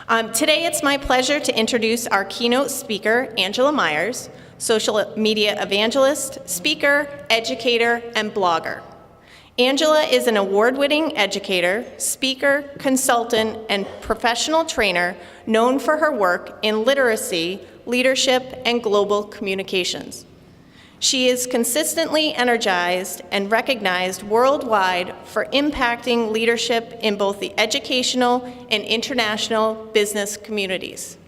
Today, it's my pleasure to introduce our keynote speaker, Angela Maiers, social media evangelist, speaker, educator, and blogger. Angela is an award-winning educator, speaker, consultant, and professional trainer known for her work in literacy, leadership, and global communications. She is consistently energized and recognized worldwide for impacting leadership in both the educational and international business communities.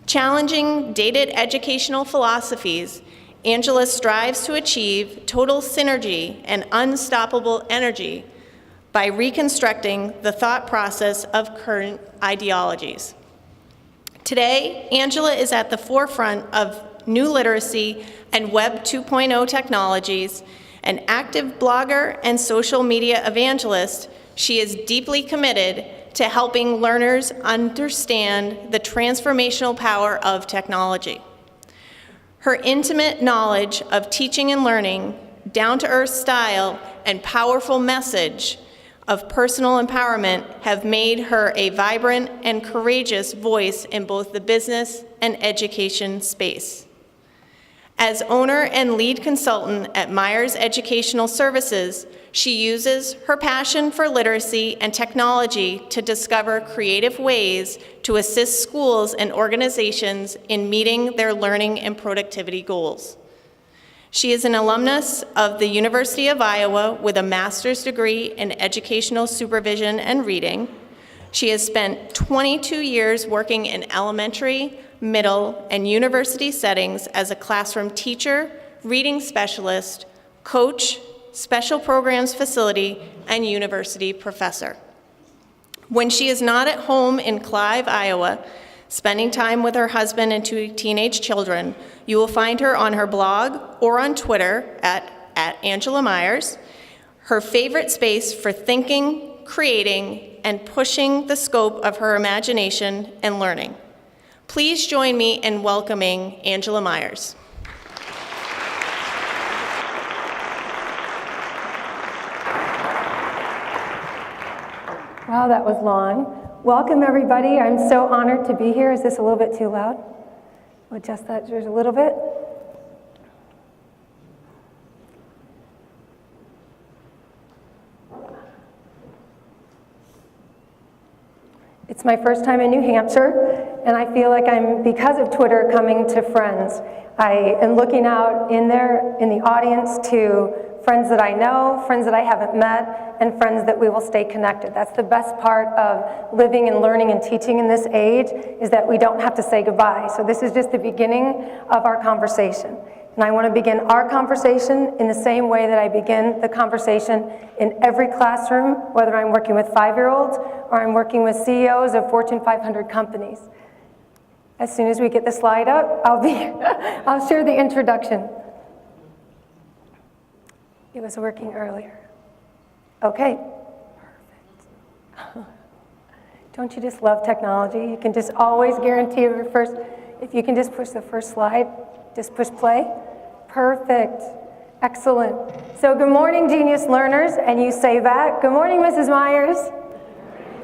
Challenging dated educational philosophies, Angela strives to achieve total synergy and unstoppable energy by reconstructing the thought process of current ideologies. Today, Angela is at the forefront of new literacy and Web 2.0 technologies. An active blogger and social media evangelist, she is deeply committed to helping learners understand the transformational power of technology. Her intimate knowledge of teaching and learning, down-to-earth style, and powerful message of personal empowerment have made her a vibrant and courageous voice in both the business and education space. As owner and lead consultant at Maiers Educational Services, she uses her passion for literacy and technology to discover creative ways to assist schools and organizations in meeting their learning and productivity goals. She is an alumnus of the University of Iowa with a master's degree in Educational Supervision and Reading. She has spent 22 years working in elementary, middle, and university settings as a classroom teacher, reading specialist, coach, special programs facility, and university professor. When she is not at home in Clive, Iowa, spending time with her husband and 2 teenage children, you will find her on her blog or on Twitter at Angela Maiers, her favorite space for thinking, creating, and pushing the scope of her imagination and learning. Please join me in welcoming Angela Maiers. Wow, that was long. Welcome, everybody. I'm so honored to be here. Is this a little bit too loud? We'll adjust that just a little bit. It's my first time in New Hampshire, and I feel like I'm, because of Twitter, coming to friends. I am looking out in the audience to friends that I know, friends that I haven't met, and friends that we will stay connected. That's the best part of living and learning and teaching in this age, is that we don't have to say goodbye. So this is just the beginning of our conversation. And I want to begin our conversation in the same way that I begin the conversation in every classroom, whether I'm working with 5-year-olds or I'm working with CEOs of Fortune 500 companies. As soon as we get the slide up, I'll share the introduction. It was working earlier. Okay, perfect. Don't you just love technology? You can just always guarantee if you can just push the first slide, just push play. Perfect, excellent. So good morning, genius learners, and you say back, good morning, Mrs. Maiers.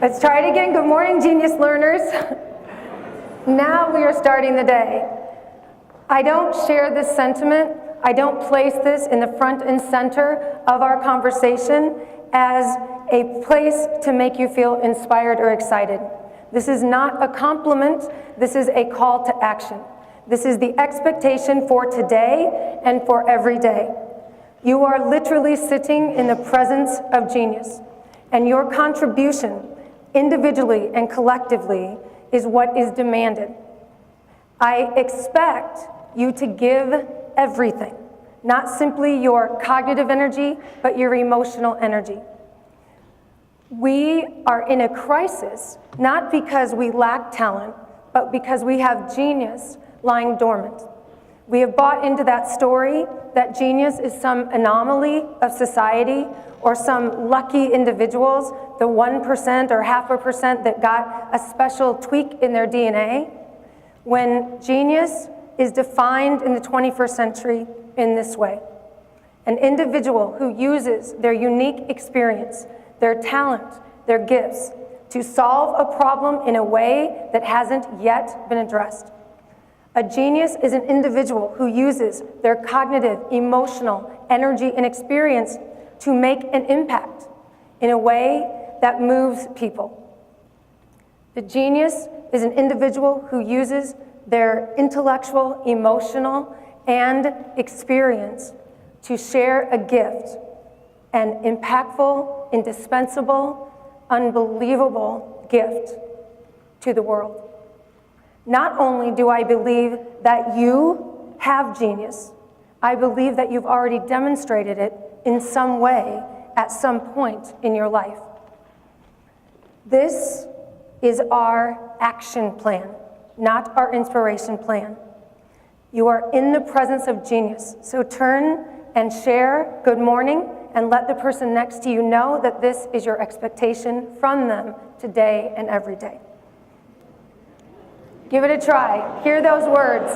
Let's try it again, good morning, genius learners. Now we are starting the day. I don't share this sentiment. I don't place this in the front and center of our conversation as a place to make you feel inspired or excited. This is not a compliment. This is a call to action. This is the expectation for today and for every day. You are literally sitting in the presence of genius, and your contribution, individually and collectively, is what is demanded. I expect you to give everything, not simply your cognitive energy, but your emotional energy. We are in a crisis, not because we lack talent, but because we have genius lying dormant. We have bought into that story that genius is some anomaly of society or some lucky individuals, the 1% or 0.5% that got a special tweak in their DNA, when genius is defined in the 21st century in this way. An individual who uses their unique experience, their talent, their gifts, to solve a problem in a way that hasn't yet been addressed. A genius is an individual who uses their cognitive, emotional, energy, and experience to make an impact in a way that moves people. The genius is an individual who uses their intellectual, emotional, and experience to share a gift, an impactful, indispensable, unbelievable gift to the world. Not only do I believe that you have genius, I believe that you've already demonstrated it in some way at some point in your life. This is our action plan, not our inspiration plan. You are in the presence of genius, so turn and share good morning and let the person next to you know that this is your expectation from them today and every day. Give it a try. Hear those words.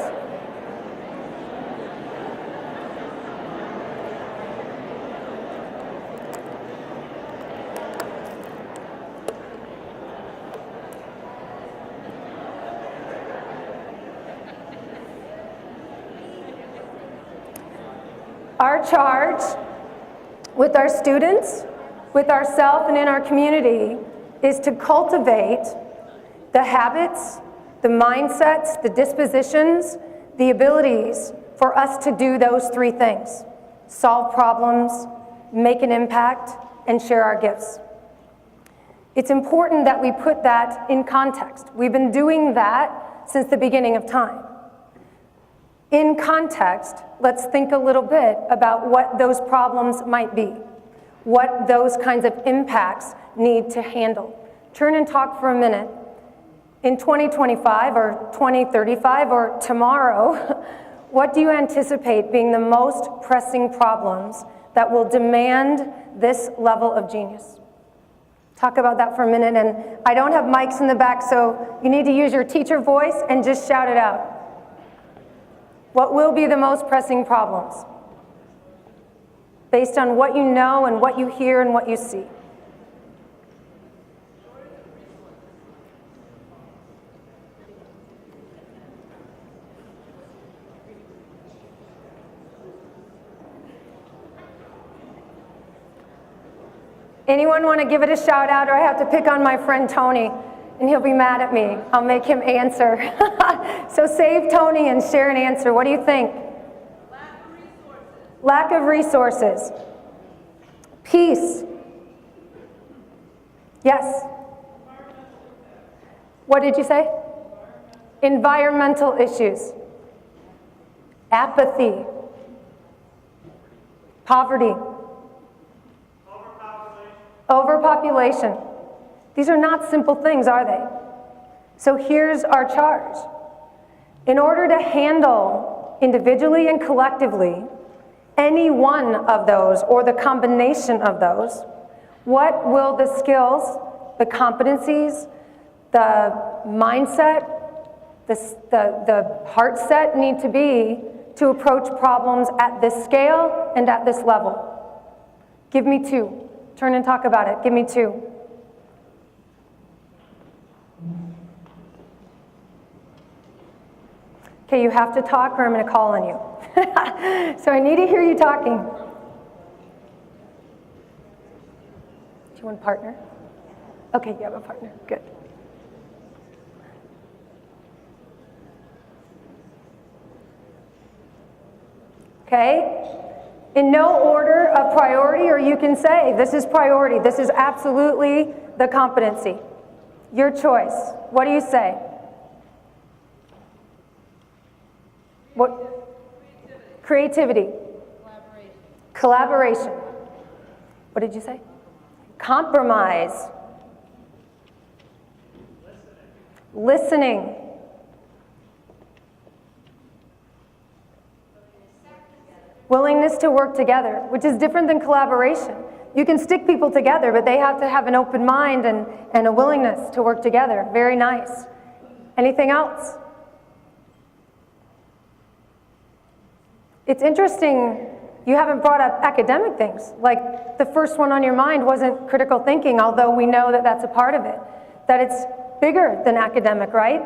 Our charge with our students, with ourselves, and in our community is to cultivate the habits, the mindsets, the dispositions, the abilities for us to do those three things: solve problems, make an impact, and share our gifts. It's important that we put that in context. We've been doing that since the beginning of time. In context, let's think a little bit about what those problems might be, what those kinds of impacts need to handle. Turn and talk for a minute. In 2025 or 2035 or tomorrow, what do you anticipate being the most pressing problems that will demand this level of genius? Talk about that for a minute, and I don't have mics in the back, so you need to use your teacher voice and just shout it out. What will be the most pressing problems? Based on what you know and what you hear and what you see. Anyone want to give it a shout out, or I have to pick on my friend Tony? And he'll be mad at me. I'll make him answer. So save Tony and share an answer. What do you think? Lack of resources. Peace. Yes. What did you say? Environmental issues. Apathy. Poverty. Overpopulation. These are not simple things, are they? So here's our charge. In order to handle individually and collectively any one of those or the combination of those, what will the skills, the competencies, the mindset, the heart set need to be to approach problems at this scale and at this level? Give me two. Turn and talk about it. Give me two. Okay, you have to talk or I'm going to call on you. So I need to hear you talking. Do you want a partner? Okay, you have a partner. Good. Okay? In no order of priority, or you can say, this is priority. This is absolutely the competency. Your choice. What do you say? What? Creativity. Collaboration. What did you say? Compromise. Listening. Willingness to work together, which is different than collaboration. You can stick people together, but they have to have an open mind and a willingness to work together. Very nice. Anything else? It's interesting you haven't brought up academic things. Like the first one on your mind wasn't critical thinking, although we know that that's a part of it. that it's bigger than academic, right?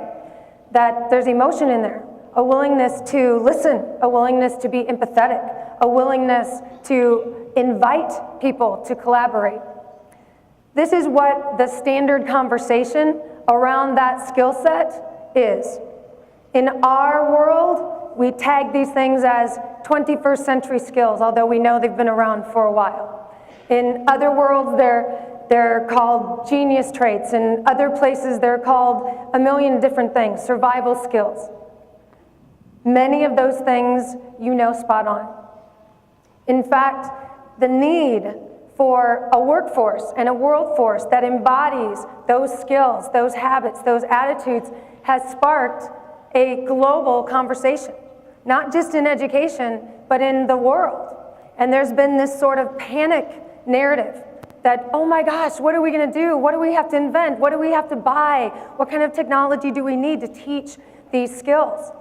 That there's emotion in there, a willingness to listen, a willingness to be empathetic, a willingness to invite people to collaborate. This is what the standard conversation around that skill set is. In our world, we tag these things as 21st century skills, although we know they've been around for a while. In other worlds, they're called genius traits. In other places, they're called a million different things, survival skills. Many of those things you know spot on. In fact, the need for a workforce and a world force that embodies those skills, those habits, those attitudes has sparked a global conversation, not just in education, but in the world. And there's been this sort of panic narrative that, oh my gosh, what are we going to do? What do we have to invent? What do we have to buy? What kind of technology do we need to teach these skills?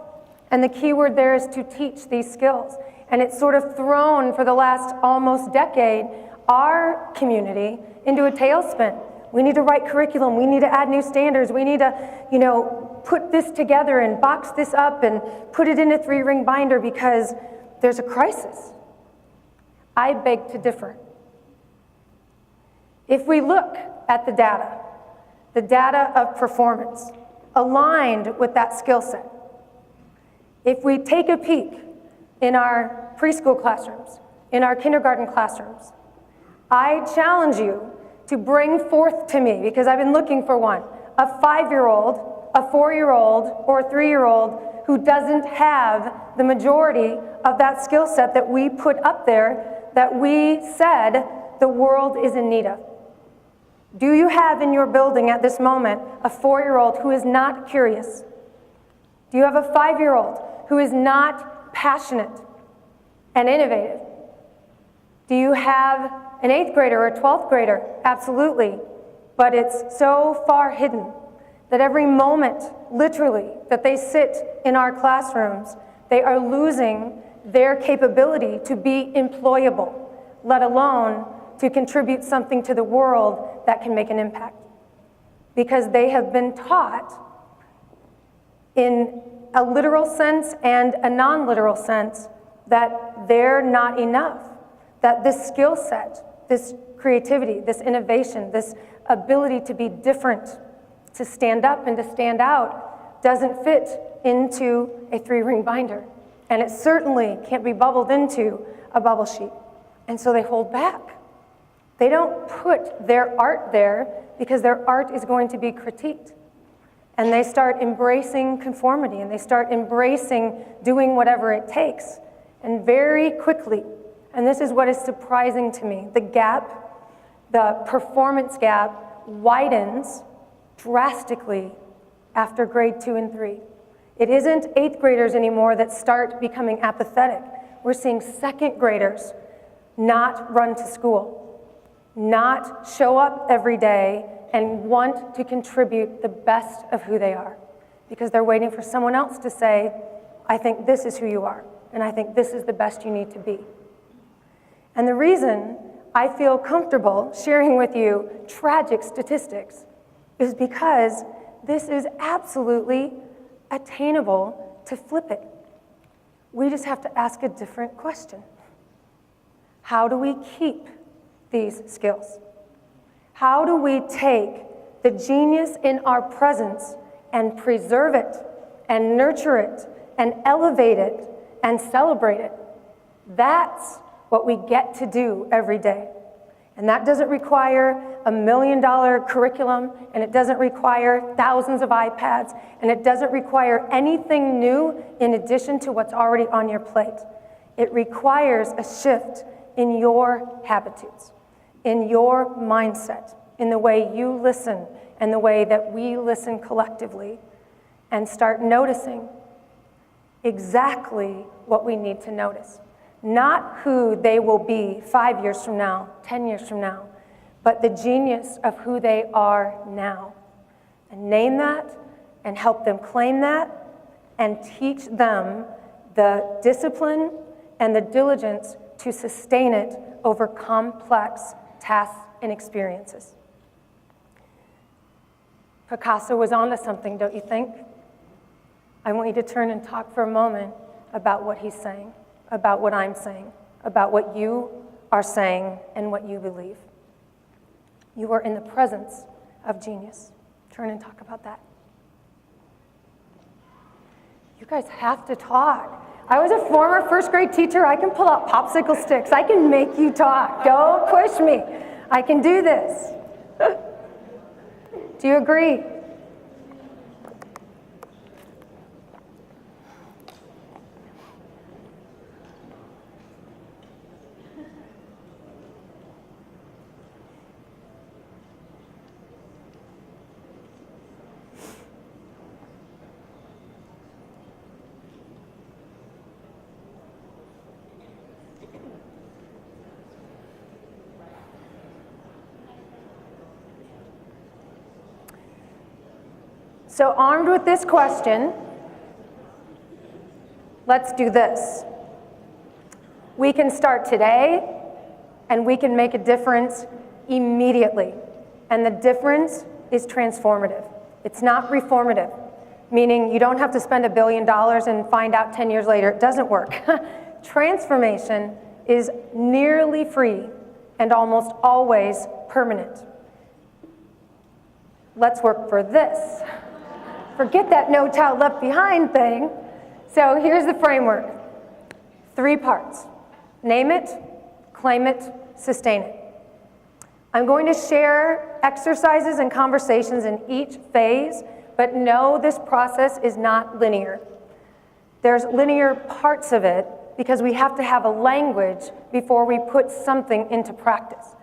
And the key word there is to teach these skills. And it's sort of thrown for the last almost decade our community into a tailspin. We need to write curriculum. We need to add new standards. We need to, put this together and box this up and put it in a 3-ring binder because there's a crisis. I beg to differ. If we look at the data of performance aligned with that skill set, if we take a peek in our preschool classrooms, in our kindergarten classrooms, I challenge you to bring forth to me, because I've been looking for one, a 5-year-old, a 4-year-old, or a 3-year-old who doesn't have the majority of that skill set that we put up there that we said the world is in need of. Do you have in your building at this moment a 4-year-old who is not curious? Do you have a 5-year-old who is not passionate and innovative? Do you have an 8th grader or a 12th grader? Absolutely. But it's so far hidden that every moment, literally, that they sit in our classrooms, they are losing their capability to be employable, let alone to contribute something to the world that can make an impact. Because they have been taught in a literal sense and a non-literal sense that they're not enough, that this skill set, this creativity, this innovation, this ability to be different, to stand up and to stand out, doesn't fit into a 3-ring binder. And it certainly can't be bubbled into a bubble sheet. And so they hold back. They don't put their art there because their art is going to be critiqued. And they start embracing conformity, and they start embracing doing whatever it takes. And very quickly, and this is what is surprising to me, the gap, the performance gap widens drastically after grade 2 and 3. It isn't 8th graders anymore that start becoming apathetic. We're seeing 2nd graders not run to school, not show up every day and want to contribute the best of who they are because they're waiting for someone else to say, I think this is who you are, and I think this is the best you need to be. And the reason I feel comfortable sharing with you tragic statistics is because this is absolutely attainable to flip it. We just have to ask a different question. How do we keep these skills? How do we take the genius in our presence and preserve it and nurture it and elevate it and celebrate it? That's what we get to do every day. And that doesn't require $1 million curriculum, and it doesn't require thousands of iPads, and it doesn't require anything new in addition to what's already on your plate. It requires a shift in your habitudes, in your mindset, in the way you listen, and the way that we listen collectively, and start noticing exactly what we need to notice. Not who they will be 5 years from now, 10 years from now, but the genius of who they are now. And name that, and help them claim that, and teach them the discipline and the diligence to sustain it over complex tasks and experiences. Picasso was onto something, don't you think? I want you to turn and talk for a moment about what he's saying, about what I'm saying, about what you are saying and what you believe. You are in the presence of genius. Turn and talk about that. You guys have to talk. I was a former first grade teacher. I can pull out popsicle sticks. I can make you talk. Don't push me. I can do this. Do you agree? So armed with this question, let's do this. We can start today, and we can make a difference immediately. And the difference is transformative. It's not reformative, meaning you don't have to spend $1 billion and find out 10 years later it doesn't work. Transformation is nearly free and almost always permanent. Let's work for this. Forget that no child left behind thing. So here's the framework. 3 parts. Name it, claim it, sustain it. I'm going to share exercises and conversations in each phase, but know this process is not linear. There's linear parts of it because we have to have a language before we put something into practice.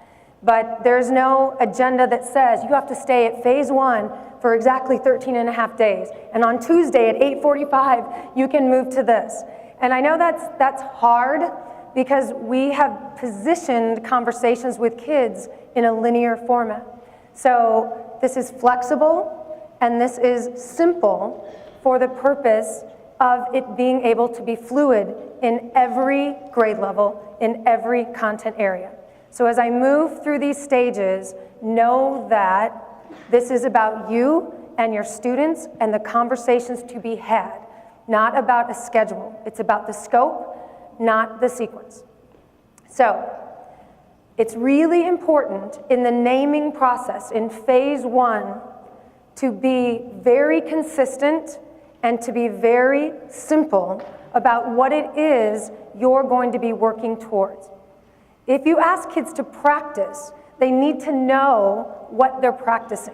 But there's no agenda that says you have to stay at phase 1 for exactly 13 and a half days. And on Tuesday at 8:45, you can move to this. And I know that's hard because we have positioned conversations with kids in a linear format. So this is flexible and this is simple for the purpose of it being able to be fluid in every grade level, in every content area. So as I move through these stages, know that this is about you and your students and the conversations to be had, not about a schedule. It's about the scope, not the sequence. So it's really important in the naming process in phase 1 to be very consistent and to be very simple about what it is you're going to be working towards. If you ask kids to practice, they need to know what they're practicing.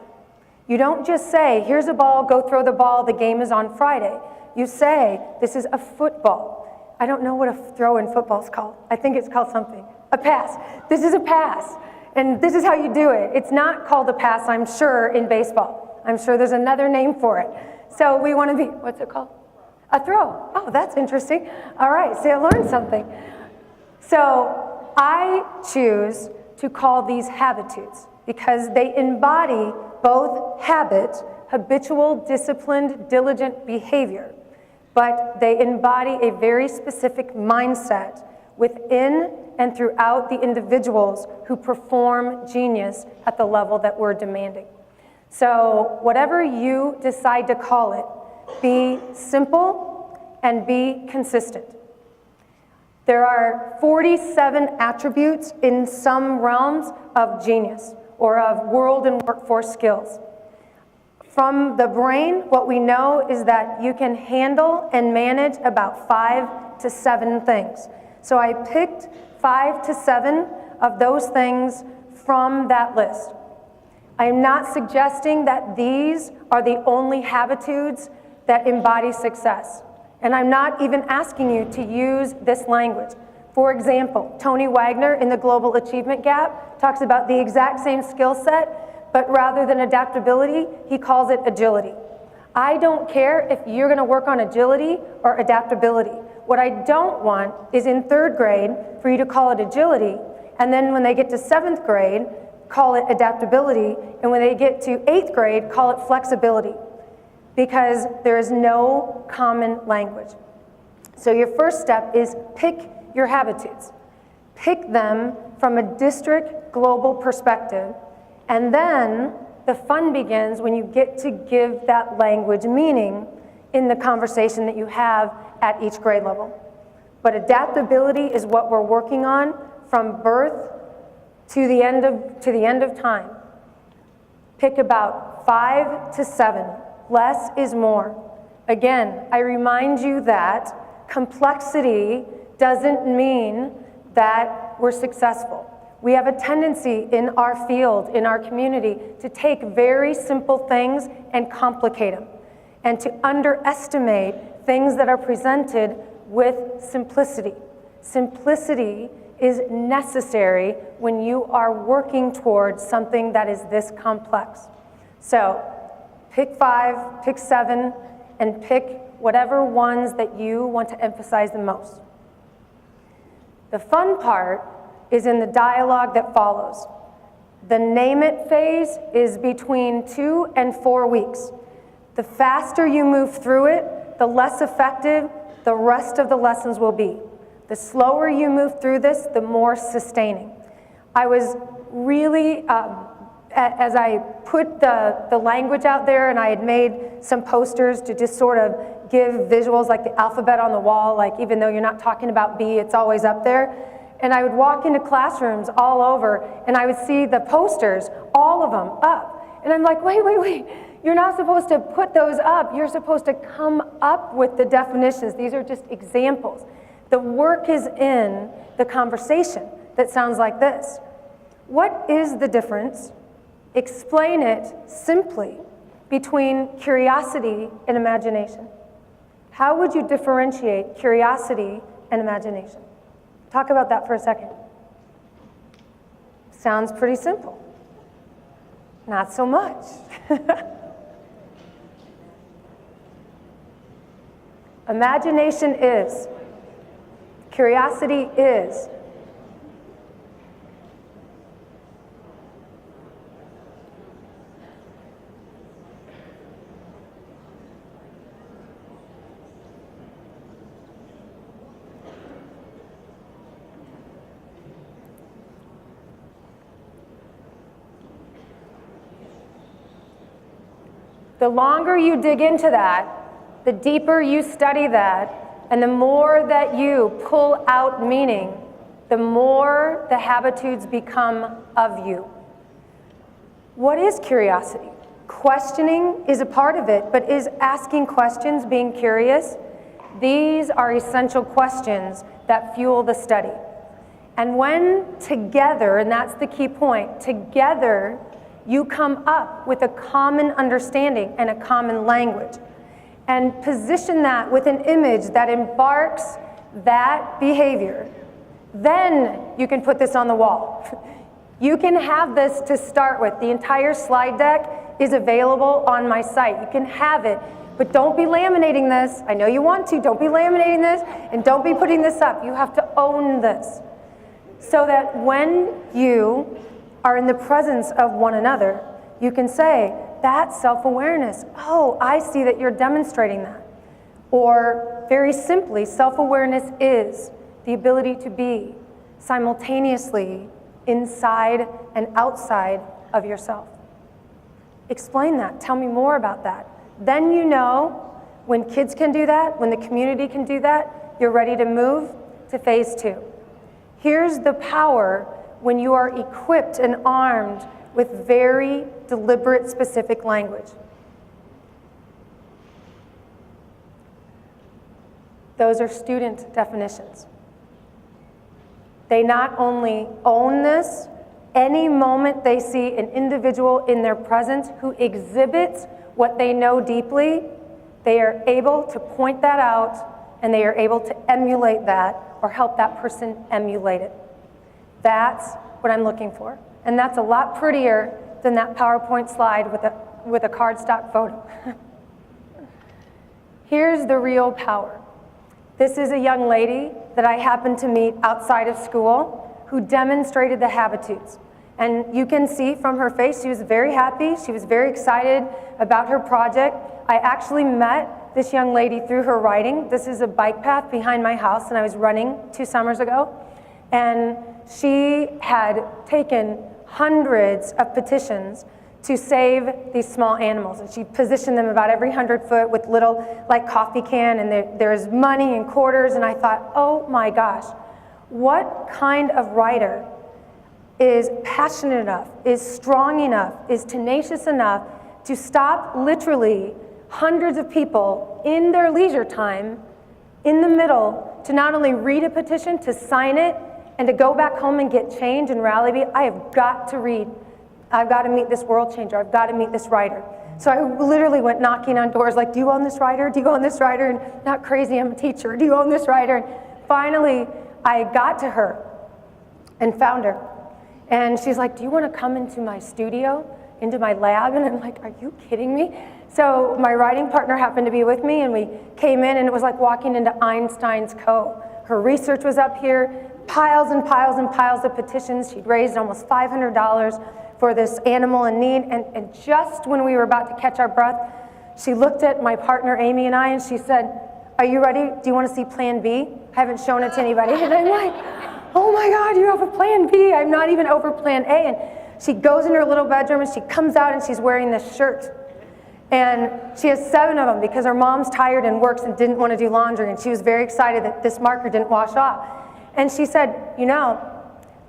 You don't just say, here's a ball, go throw the ball, the game is on Friday. You say, this is a football. I don't know what a throw in football is called. I think it's called something. A pass. This is a pass. And this is how you do it. It's not called a pass, I'm sure, in baseball. I'm sure there's another name for it. So we want to be, what's it called? A throw. Oh, that's interesting. All right, so I learned something. So I choose to call these habitudes because they embody both habit, habitual, disciplined, diligent behavior, but they embody a very specific mindset within and throughout the individuals who perform genius at the level that we're demanding. So whatever you decide to call it, be simple and be consistent. There are 47 attributes in some realms of genius or of world and workforce skills. From the brain, what we know is that you can handle and manage about 5 to 7 things. So I picked 5 to 7 of those things from that list. I am not suggesting that these are the only habitudes that embody success. And I'm not even asking you to use this language. For example, Tony Wagner in the Global Achievement Gap talks about the exact same skill set, but rather than adaptability, he calls it agility. I don't care if you're going to work on agility or adaptability. What I don't want is in 3rd grade for you to call it agility, and then when they get to 7th grade, call it adaptability, and when they get to 8th grade, call it flexibility, because there is no common language. So your first step is pick your habitudes. Pick them from a district global perspective, and then The fun begins when you get to give that language meaning in the conversation that you have at each grade level. But adaptability is what we're working on from birth to the end of time. Pick about 5 to 7. Less is more. Again, I remind you that complexity doesn't mean that we're successful. We have a tendency in our field, in our community, to take very simple things and complicate them, and to underestimate things that are presented with simplicity. Simplicity is necessary when you are working towards something that is this complex. So pick 5, pick 7, and pick whatever ones that you want to emphasize the most. The fun part is in the dialogue that follows. The name it phase is between 2 and 4 weeks. The faster you move through it, the less effective the rest of the lessons will be. The slower you move through this, the more sustaining. I was really, as I put the language out there, and I had made some posters to just sort of give visuals like the alphabet on the wall, like even though you're not talking about B, it's always up there. And I would walk into classrooms all over, and I would see the posters, all of them, up. And I'm like, wait. You're not supposed to put those up. You're supposed to come up with the definitions. These are just examples. The work is in the conversation that sounds like this. What is the difference? Explain it simply between curiosity and imagination. How would you differentiate curiosity and imagination? Talk about that for a second. Sounds pretty simple. Not so much. Imagination is. Curiosity is. The longer you dig into that, the deeper you study that, and the more that you pull out meaning, the more the habitudes become of you. What is curiosity? Questioning is a part of it, but is asking questions, being curious? These are essential questions that fuel the study. And when together, and that's the key point, together you come up with a common understanding and a common language, and position that with an image that embarks that behavior, then you can put this on the wall. You can have this to start with. The entire slide deck is available on my site. You can have it, but don't be laminating this. I know you want to. Don't be laminating this, and don't be putting this up. You have to own this, so that when you are in the presence of one another, you can say, that's self-awareness. Oh, I see that you're demonstrating that. Or very simply, self-awareness is the ability to be simultaneously inside and outside of yourself. Explain that. Tell me more about that. Then you know when kids can do that, when the community can do that, you're ready to move to phase 2. Here's the power when you are equipped and armed with very deliberate, specific language. Those are student definitions. They not only own this, any moment they see an individual in their presence who exhibits what they know deeply, they are able to point that out, and they are able to emulate that or help that person emulate it. That's what I'm looking for. And that's a lot prettier than that PowerPoint slide with a cardstock photo. Here's the real power. This is a young lady that I happened to meet outside of school who demonstrated the habitudes. And you can see from her face, she was very happy. She was very excited about her project. I actually met this young lady through her writing. This is a bike path behind my house, and I was running 2 summers ago. And she had taken hundreds of petitions to save these small animals. And she positioned them about every 100 foot with little like coffee can, and there's money and quarters, and I thought, oh my gosh, what kind of writer is passionate enough, is strong enough, is tenacious enough to stop literally hundreds of people in their leisure time in the middle to not only read a petition, to sign it, and to go back home and get change and rally me. I have got to read. I've got to meet this world changer. I've got to meet this writer. So I literally went knocking on doors like, do you own this writer? Do you own this writer? And not crazy, I'm a teacher. Do you own this writer? And finally, I got to her and found her. And she's like, do you want to come into my studio, into my lab? And I'm like, are you kidding me? So my writing partner happened to be with me, and we came in, and it was like walking into Einstein's Co. Her research was up here, piles and piles and piles of petitions. She'd raised almost $500 for this animal in need, and just when we were about to catch our breath, she looked at my partner, Amy, and I, and she said, are you ready? Do you want to see Plan B? I haven't shown it to anybody. And I'm like, oh my God, you have a Plan B. I'm not even over Plan A. And she goes in her little bedroom, and she comes out, and she's wearing this shirt. And she has 7 of them because her mom's tired and works and didn't want to do laundry, and she was very excited that this marker didn't wash off. And she said, you know,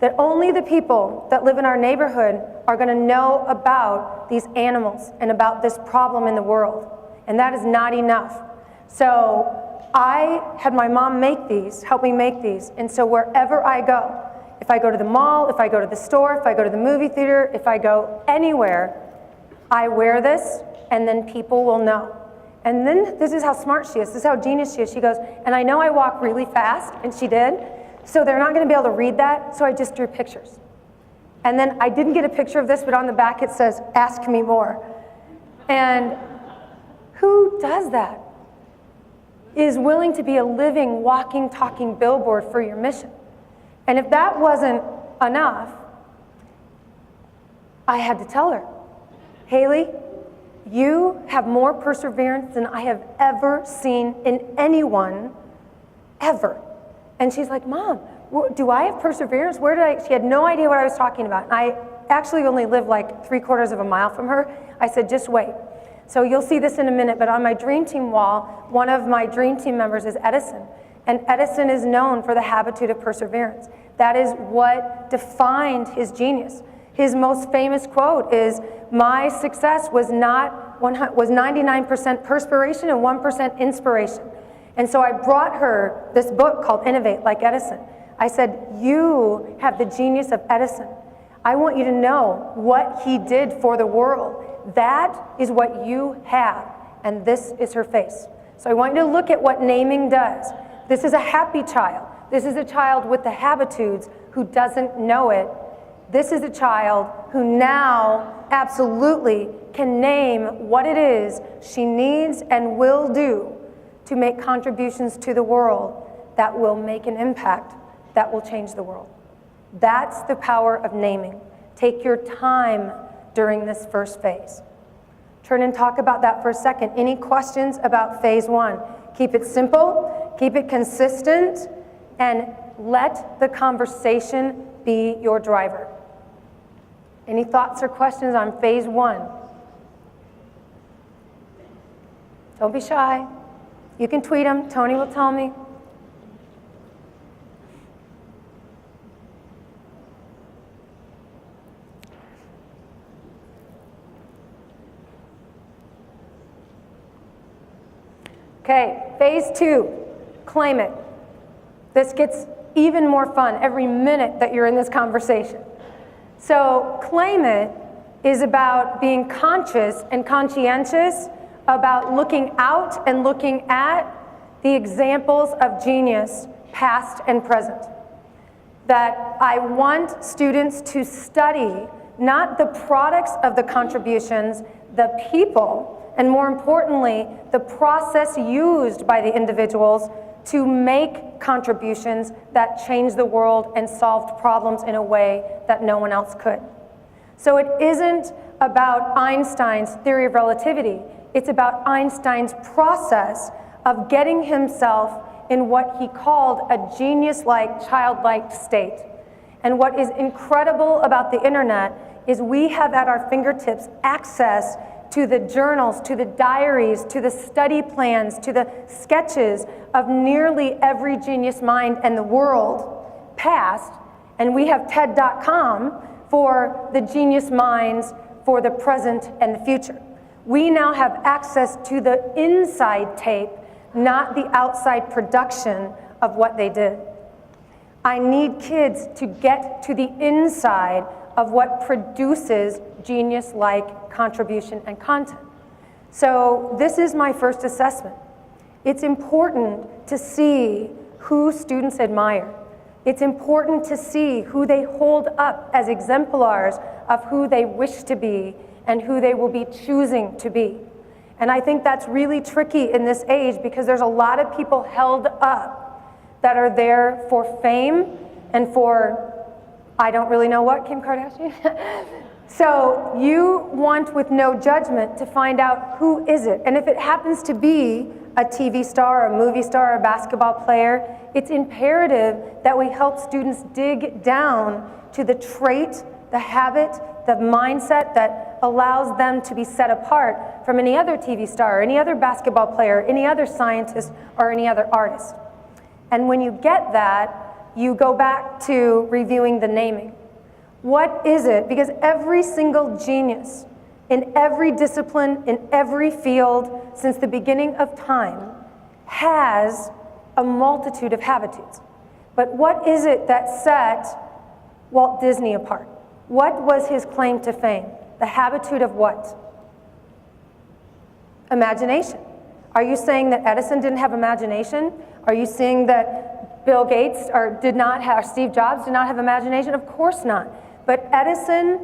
that only the people that live in our neighborhood are going to know about these animals and about this problem in the world. And that is not enough. So I had my mom make these, help me make these. And so wherever I go, if I go to the mall, if I go to the store, if I go to the movie theater, if I go anywhere, I wear this, and then people will know. And then this is how smart she is. This is how genius she is. She goes, and I know I walk really fast, and she did. So they're not going to be able to read that, so I just drew pictures. And then I didn't get a picture of this, but on the back it says, ask me more. And who does that? Is willing to be a living, walking, talking billboard for your mission. And if that wasn't enough, I had to tell her, Haley, you have more perseverance than I have ever seen in anyone, ever. And she's like, Mom, do I have perseverance? She had no idea what I was talking about. And I actually only live like 3/4 of a mile from her. I said, just wait. So you'll see this in a minute, but on my Dream Team wall, one of my Dream Team members is Edison. And Edison is known for the habitude of perseverance. That is what defined his genius. His most famous quote is, my success was 99% perspiration and 1% inspiration. And so I brought her this book called Innovate Like Edison. I said, you have the genius of Edison. I want you to know what he did for the world. That is what you have, and this is her face. So I want you to look at what naming does. This is a happy child. This is a child with the habitudes who doesn't know it. This is a child who now absolutely can name what it is she needs and will do to make contributions to the world that will make an impact, that will change the world. That's the power of naming. Take your time during this first phase. Turn and talk about that for a second. Any questions about phase 1? Keep it simple, keep it consistent, and let the conversation be your driver. Any thoughts or questions on phase 1? Don't be shy. You can tweet them. Tony will tell me. Okay, phase 2, claim it. This gets even more fun every minute that you're in this conversation. So claim it is about being conscious and conscientious about looking out and looking at the examples of genius, past and present. That I want students to study not the products of the contributions, the people, and more importantly, the process used by the individuals to make contributions that changed the world and solved problems in a way that no one else could. So it isn't about Einstein's theory of relativity. It's about Einstein's process of getting himself in what he called a genius-like, childlike state. And what is incredible about the internet is we have at our fingertips access to the journals, to the diaries, to the study plans, to the sketches of nearly every genius mind in the world past, and we have TED.com for the genius minds for the present and the future. We now have access to the inside tape, not the outside production of what they did. I need kids to get to the inside of what produces genius-like contribution and content. So this is my first assessment. It's important to see who students admire. It's important to see who they hold up as exemplars of who they wish to be and who they will be choosing to be. And I think that's really tricky in this age because there's a lot of people held up that are there for fame and for, I don't really know what, Kim Kardashian? So you want, with no judgment, to find out who is it. And if it happens to be a TV star, a movie star, a basketball player, it's imperative that we help students dig down to the trait, the habit, the mindset that allows them to be set apart from any other TV star, any other basketball player, any other scientist, or any other artist. And when you get that, you go back to reviewing the naming. What is it? Because every single genius in every discipline, in every field, since the beginning of time, has a multitude of habitudes. But what is it that set Walt Disney apart? What was his claim to fame? The habitude of what? Imagination. Are you saying that Edison didn't have imagination? Are you saying that Bill Gates did not have, Steve Jobs did not have imagination? Of course not. But Edison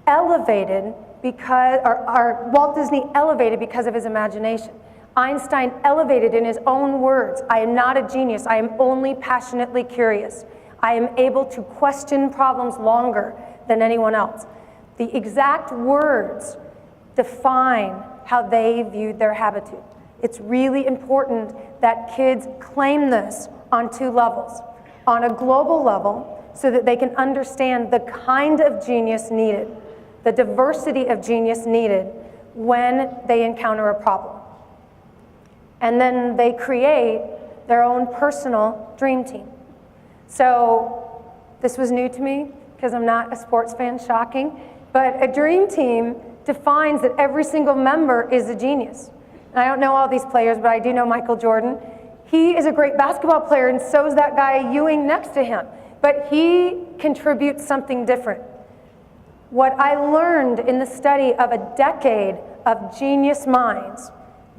elevated because, or Walt Disney elevated because of his imagination. Einstein elevated in his own words, I am not a genius, I am only passionately curious. I am able to question problems longer than anyone else. The exact words define how they viewed their habitude. It's really important that kids claim this on two levels. On a global level, so that they can understand the kind of genius needed, the diversity of genius needed when they encounter a problem. And then they create their own personal dream team. So this was new to me because I'm not a sports fan, shocking, but a dream team defines that every single member is a genius. And I don't know all these players, but I do know Michael Jordan. He is a great basketball player, and so is that guy Ewing next to him. But he contributes something different. What I learned in the study of a decade of genius minds,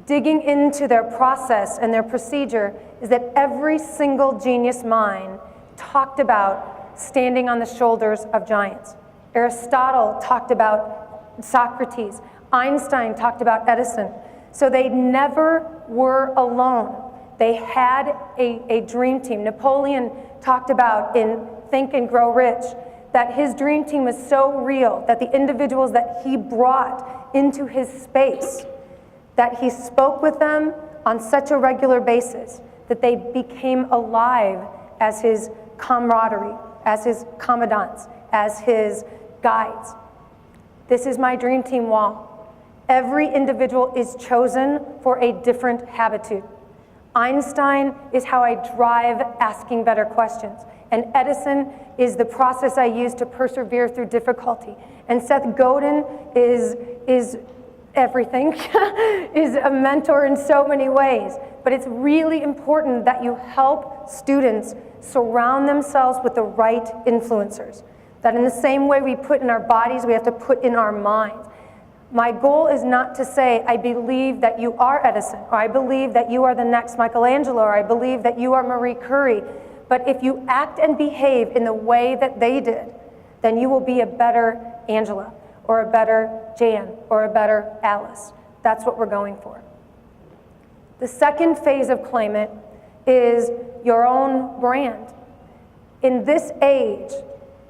digging into their process and their procedure, is that every single genius mind talked about standing on the shoulders of giants. Aristotle talked about Socrates. Einstein talked about Edison. So they never were alone. They had a dream team. Napoleon talked about in Think and Grow Rich that his dream team was so real that the individuals that he brought into his space, that he spoke with them on such a regular basis that they became alive as his camaraderie, as his commandants, as his guides. This is my dream team wall. Every individual is chosen for a different habitude. Einstein is how I drive asking better questions. And Edison is the process I use to persevere through difficulty. And Seth Godin is everything, is a mentor in so many ways. But it's really important that you help students surround themselves with the right influencers. That in the same way we put in our bodies, we have to put in our minds. My goal is not to say, I believe that you are Edison, or I believe that you are the next Michelangelo, or I believe that you are Marie Curie. But if you act and behave in the way that they did, then you will be a better Angela, or a better Jan, or a better Alice. That's what we're going for. The second phase of Claim It is your own brand. In this age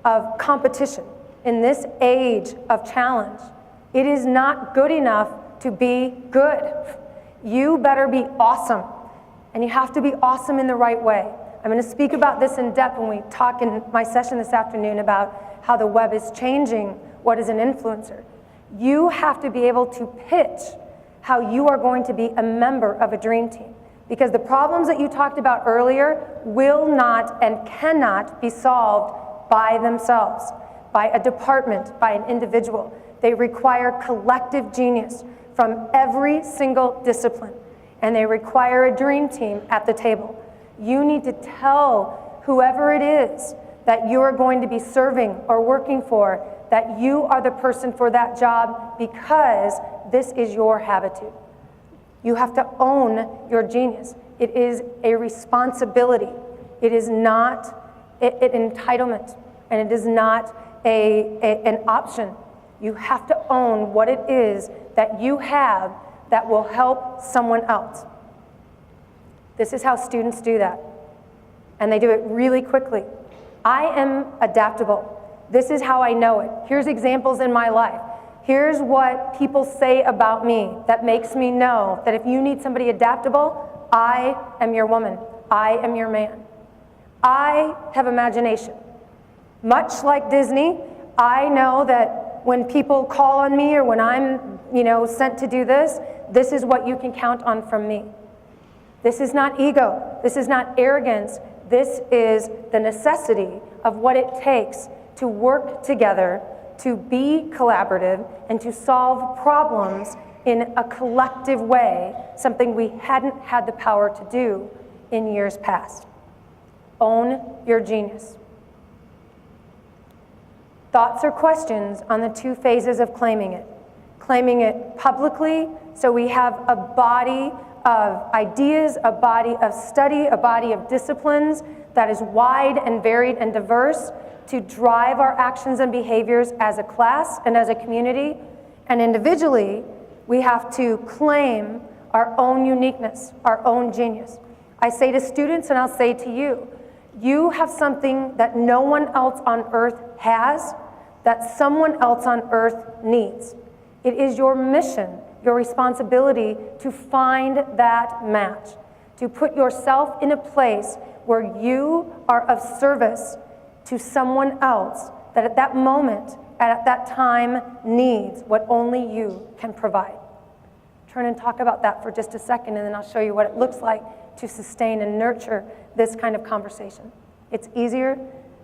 of competition, in this age of challenge, it is not good enough to be good. You better be awesome, and you have to be awesome in the right way. I'm going to speak about this in depth when we talk in my session this afternoon about how the web is changing what is an influencer. You have to be able to pitch how you are going to be a member of a dream team. Because the problems that you talked about earlier will not and cannot be solved by themselves, by a department, by an individual. They require collective genius from every single discipline, and they require a dream team at the table. You need to tell whoever it is that you are going to be serving or working for that you are the person for that job because this is your habitude. You have to own your genius. It is a responsibility. It is not an entitlement, and it is not an option. You have to own what it is that you have that will help someone else. This is how students do that, and they do it really quickly. I am adaptable. This is how I know it. Here's examples in my life. Here's what people say about me that makes me know that if you need somebody adaptable, I am your woman. I am your man. I have imagination. Much like Disney, I know that when people call on me or when I'm, sent to do this, this is what you can count on from me. This is not ego. This is not arrogance. This is the necessity of what it takes to work together, to be collaborative, and to solve problems in a collective way, something we hadn't had the power to do in years past. Own your genius. Thoughts or questions on the two phases of claiming it. Claiming it publicly, so we have a body of ideas, a body of study, a body of disciplines that is wide and varied and diverse to drive our actions and behaviors as a class and as a community. And individually, we have to claim our own uniqueness, our own genius. I say to students, and I'll say to you, you have something that no one else on earth has, that someone else on earth needs. It is your mission, your responsibility to find that match, to put yourself in a place where you are of service to someone else that at that moment, at that time, needs what only you can provide. Turn and talk about that for just a second, and then I'll show you what it looks like to sustain and nurture this kind of conversation. It's easier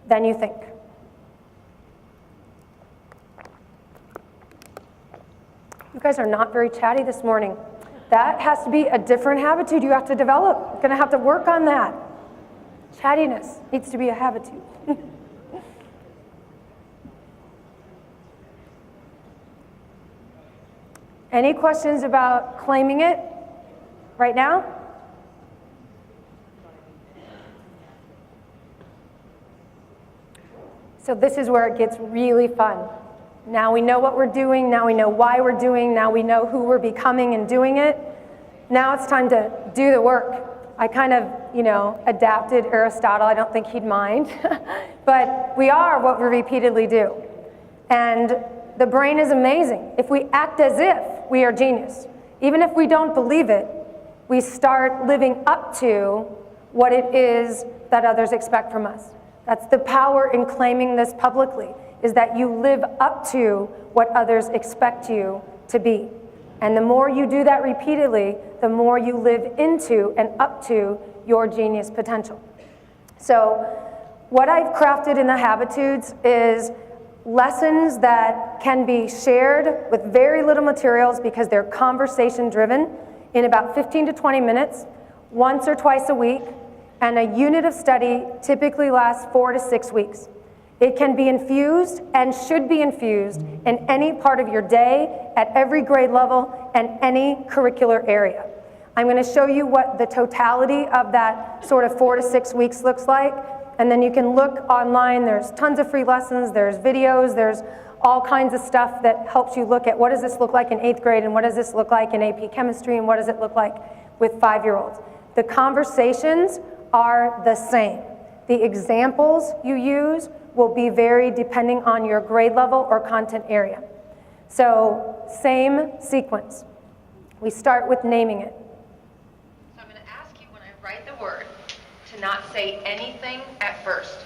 than you think. You guys are not very chatty this morning. That has to be a different habitude you have to develop. You're gonna have to work on that. Chattiness needs to be a habitude. Any questions about claiming it right now? So this is where it gets really fun. Now we know what we're doing, now we know why we're doing, now we know who we're becoming and doing it. Now it's time to do the work. I kind of, adapted Aristotle. I don't think he'd mind. But we are what we repeatedly do. And the brain is amazing. If we act as if we are genius, even if we don't believe it, we start living up to what it is that others expect from us. That's the power in claiming this publicly, is that you live up to what others expect you to be. And the more you do that repeatedly, the more you live into and up to your genius potential. So what I've crafted in the Habitudes is lessons that can be shared with very little materials because they're conversation driven in about 15 to 20 minutes, once or twice a week, and a unit of study typically lasts 4 to 6 weeks. It can be infused and should be infused in any part of your day, at every grade level, and any curricular area. I'm going to show you what the totality of that sort of 4 to 6 weeks looks like, and then you can look online. There's tons of free lessons, there's videos, there's all kinds of stuff that helps you look at what does this look like in 8th grade, and what does this look like in AP Chemistry, and what does it look like with 5-year-olds. The conversations are the same. The examples you use will be varied depending on your grade level or content area. So, same sequence. We start with naming it. So I'm going to ask you when I write the word to not say anything at first.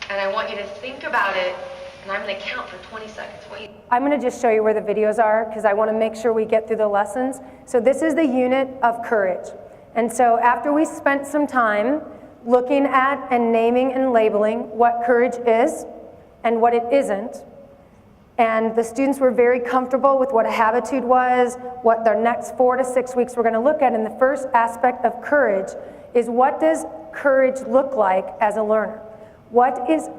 And I want you to think about it and I'm going to count for 20 seconds. I'm going to just show you where the videos are because I want to make sure we get through the lessons. So this is the unit of courage. And so after we spent some time looking at and naming and labeling what courage is and what it isn't, and the students were very comfortable with what a habitude was, what their next 4 to 6 weeks we're going to look at. And the first aspect of courage is, what does courage look like as a learner? What is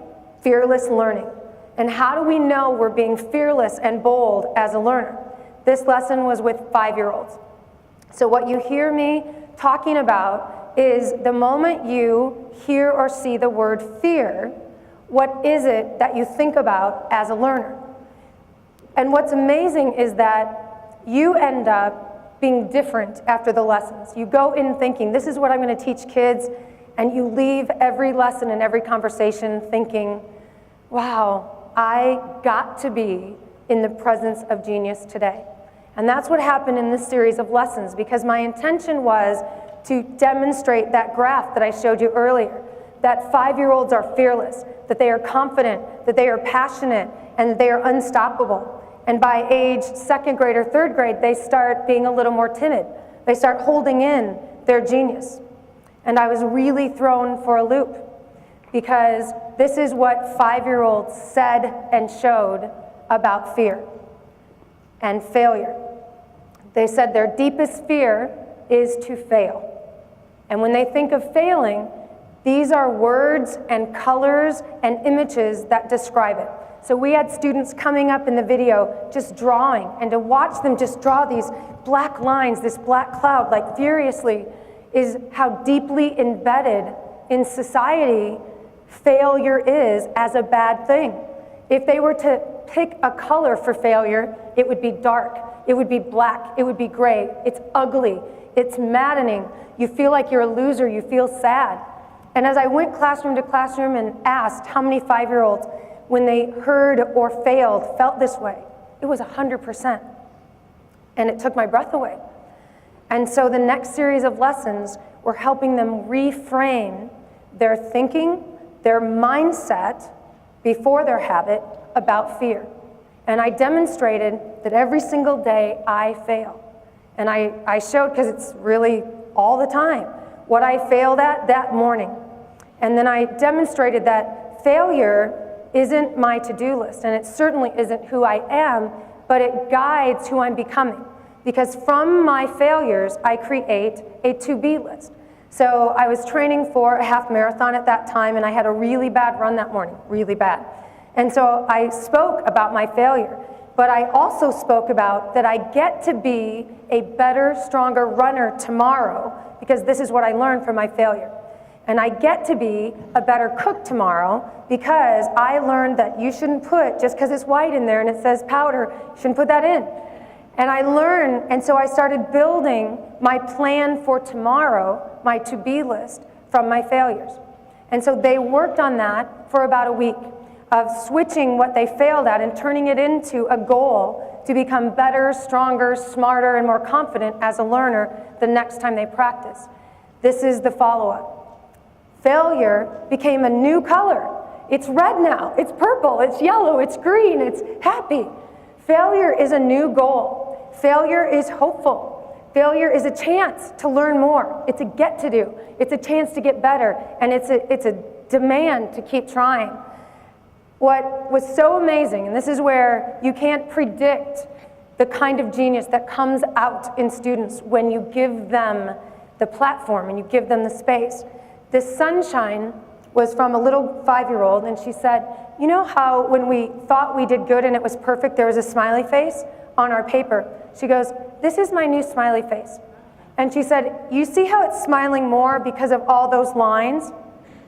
fearless learning? And how do we know we're being fearless and bold as a learner? This lesson was with 5-year-olds. So what you hear me talking about is the moment you hear or see the word fear, what is it that you think about as a learner? And what's amazing is that you end up being different after the lessons. You go in thinking, this is what I'm going to teach kids, and you leave every lesson and every conversation thinking, wow, I got to be in the presence of genius today. And that's what happened in this series of lessons, because my intention was to demonstrate that graph that I showed you earlier, that 5-year-olds are fearless, that they are confident, that they are passionate, and that they are unstoppable. And by age 2nd grade or 3rd grade, they start being a little more timid. They start holding in their genius. And I was really thrown for a loop, because this is what 5-year-olds said and showed about fear and failure. They said their deepest fear is to fail. And when they think of failing, these are words and colors and images that describe it. So we had students coming up in the video just drawing, and to watch them just draw these black lines, this black cloud, like furiously, is how deeply embedded in society failure is as a bad thing. If they were to pick a color for failure, it would be dark, it would be black, it would be gray. It's ugly, it's maddening. You feel like you're a loser, you feel sad. And as I went classroom to classroom and asked how many 5-year-olds, when they heard or failed, felt this way, it was 100%. And it took my breath away. And so the next series of lessons were helping them reframe their thinking, their mindset before their habit about fear. And I demonstrated that every single day I fail. And I showed, because it's really all the time, what I failed at that morning. And then I demonstrated that failure isn't my to-do list, and it certainly isn't who I am, but it guides who I'm becoming. Because from my failures, I create a to-be list. So I was training for a half marathon at that time, and I had a really bad run that morning, really bad. And so I spoke about my failure, but I also spoke about that I get to be a better, stronger runner tomorrow, because this is what I learned from my failure. And I get to be a better cook tomorrow because I learned that you shouldn't put, just because it's white in there and it says powder, you shouldn't put that in. And I learned, and so I started building my plan for tomorrow, my to-be list, from my failures. And so they worked on that for about a week, of switching what they failed at and turning it into a goal to become better, stronger, smarter, and more confident as a learner the next time they practice. This is the follow-up. Failure became a new color. It's red now, it's purple, it's yellow, it's green, it's happy. Failure is a new goal. Failure is hopeful. Failure is a chance to learn more. It's a get to do. It's a chance to get better, and it's a demand to keep trying. What was so amazing, and this is where you can't predict the kind of genius that comes out in students when you give them the platform and you give them the space. This sunshine was from a little 5-year-old, and she said, you know how when we thought we did good and it was perfect, there was a smiley face on our paper? She goes, this is my new smiley face. And she said, you see how it's smiling more because of all those lines?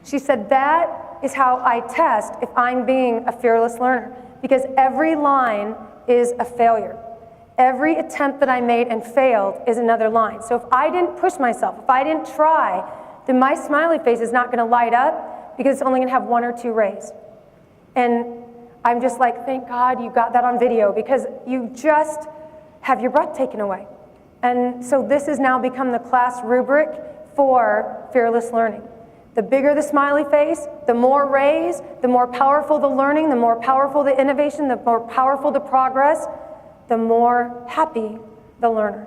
She said, that is how I test if I'm being a fearless learner, because every line is a failure. Every attempt that I made and failed is another line. So if I didn't push myself, if I didn't try, then my smiley face is not going to light up because it's only going to have 1 or 2 rays. And I'm just like, thank God you got that on video, because you just have your breath taken away. And so this has now become the class rubric for fearless learning. The bigger the smiley face, the more rays, the more powerful the learning, the more powerful the innovation, the more powerful the progress, the more happy the learner.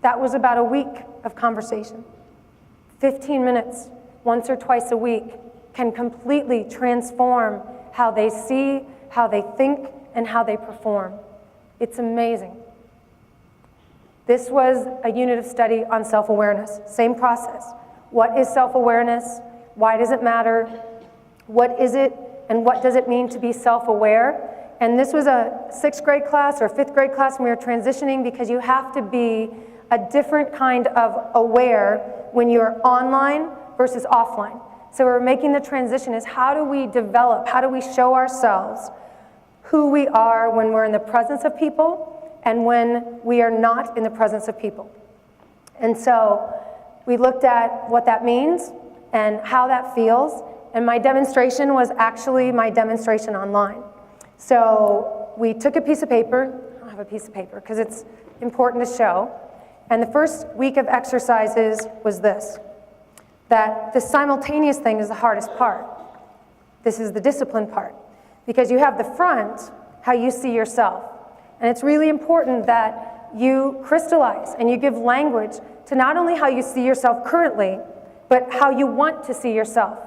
That was about a week of conversation. 15 minutes, once or twice a week, can completely transform how they see, how they think, and how they perform. It's amazing. This was a unit of study on self-awareness. Same process. What is self-awareness? Why does it matter? What is it, and what does it mean to be self-aware? And this was a 6th grade class or 5th grade class, and we were transitioning because you have to be a different kind of aware when you're online versus offline. So we're making the transition is how do we develop, how do we show ourselves who we are when we're in the presence of people and when we are not in the presence of people. And so we looked at what that means and how that feels, and my demonstration was actually my demonstration online. So we took a piece of paper, I don't have a piece of paper because it's important to show, and the first week of exercises was this, that the simultaneous thing is the hardest part. This is the discipline part, because you have the front, how you see yourself, and it's really important that you crystallize and you give language to not only how you see yourself currently, but how you want to see yourself.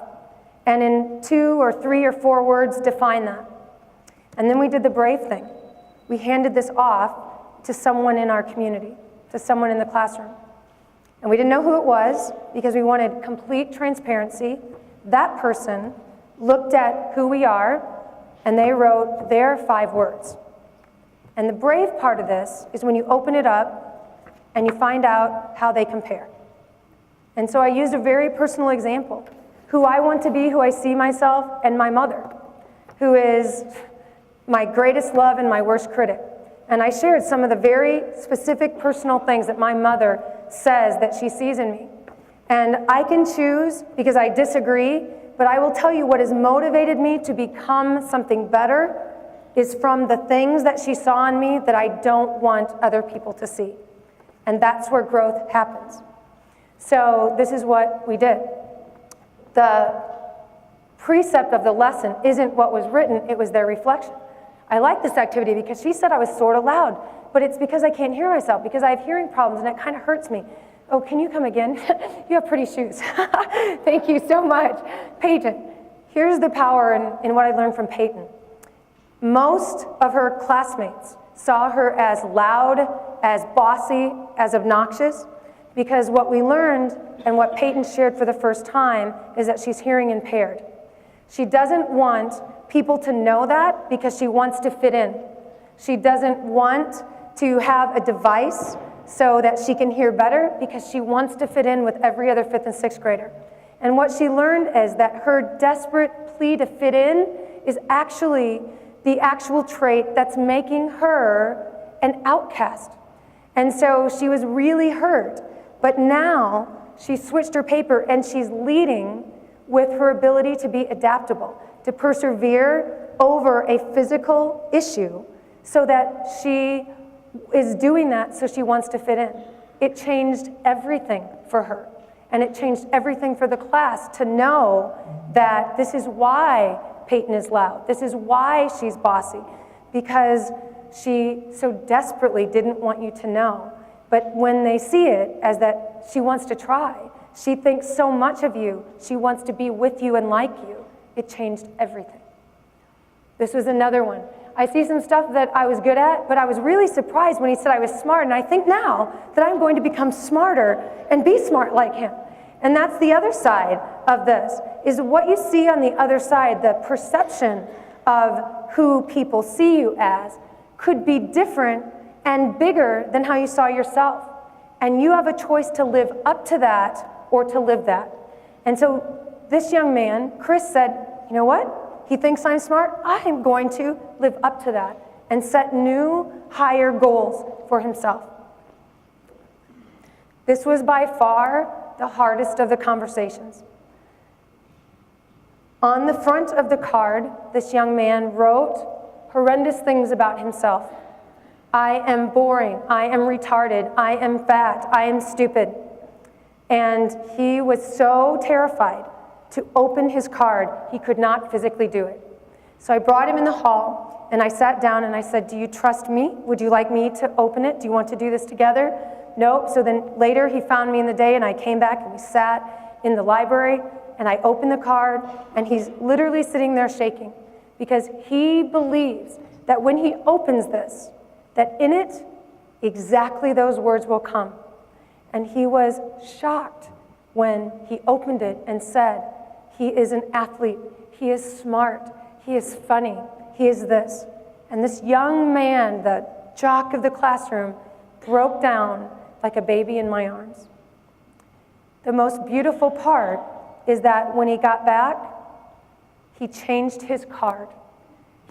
And in 2 or 3 or 4 words, define that. And then we did the brave thing. We handed this off to someone in our community, to someone in the classroom. And we didn't know who it was because we wanted complete transparency. That person looked at who we are, and they wrote their 5 words. And the brave part of this is when you open it up and you find out how they compare. And so I used a very personal example. Who I want to be, who I see myself, and my mother, who is my greatest love and my worst critic. And I shared some of the very specific personal things that my mother says that she sees in me. And I can choose, because I disagree, but I will tell you what has motivated me to become something better is from the things that she saw in me that I don't want other people to see. And that's where growth happens. So this is what we did. The precept of the lesson isn't what was written, it was their reflection. I like this activity because she said I was sort of loud, but it's because I can't hear myself, because I have hearing problems and it kind of hurts me. Oh, can you come again? You have pretty shoes. Thank you so much. Peyton, here's the power in what I learned from Peyton. Most of her classmates saw her as loud, as bossy, as obnoxious, because what we learned and what Peyton shared for the first time is that she's hearing impaired. She doesn't want people to know that because she wants to fit in. She doesn't want to have a device so that she can hear better because she wants to fit in with every other 5th and 6th grader. And what she learned is that her desperate plea to fit in is actually the actual trait that's making her an outcast. And so she was really hurt. But now she switched her paper and she's leading with her ability to be adaptable, to persevere over a physical issue so that she is doing that so she wants to fit in. It changed everything for her. And it changed everything for the class to know that this is why Peyton is loud. This is why she's bossy, because she so desperately didn't want you to know. But when they see it as that she wants to try, she thinks so much of you, she wants to be with you and like you, it changed everything. This was another one. I see some stuff that I was good at, but I was really surprised when he said I was smart, and I think now that I'm going to become smarter and be smart like him. And that's the other side of this, is what you see on the other side, the perception of who people see you as, could be different and bigger than how you saw yourself. And you have a choice to live up to that or to live that. And so this young man, Chris, said, you know what? He thinks I'm smart. I am going to live up to that and set new, higher goals for himself. This was by far the hardest of the conversations. On the front of the card, this young man wrote horrendous things about himself. I am boring, I am retarded, I am fat, I am stupid. And he was so terrified to open his card. He could not physically do it. So I brought him in the hall, and I sat down and I said, do you trust me? Would you like me to open it? Do you want to do this together? Nope. So then later he found me in the day, and I came back and we sat in the library, and I opened the card, and he's literally sitting there shaking because he believes that when he opens this, that in it, exactly those words will come. And he was shocked when he opened it and said, he is an athlete, he is smart, he is funny, he is this. And this young man, the jock of the classroom, broke down like a baby in my arms. The most beautiful part is that when he got back, he changed his card.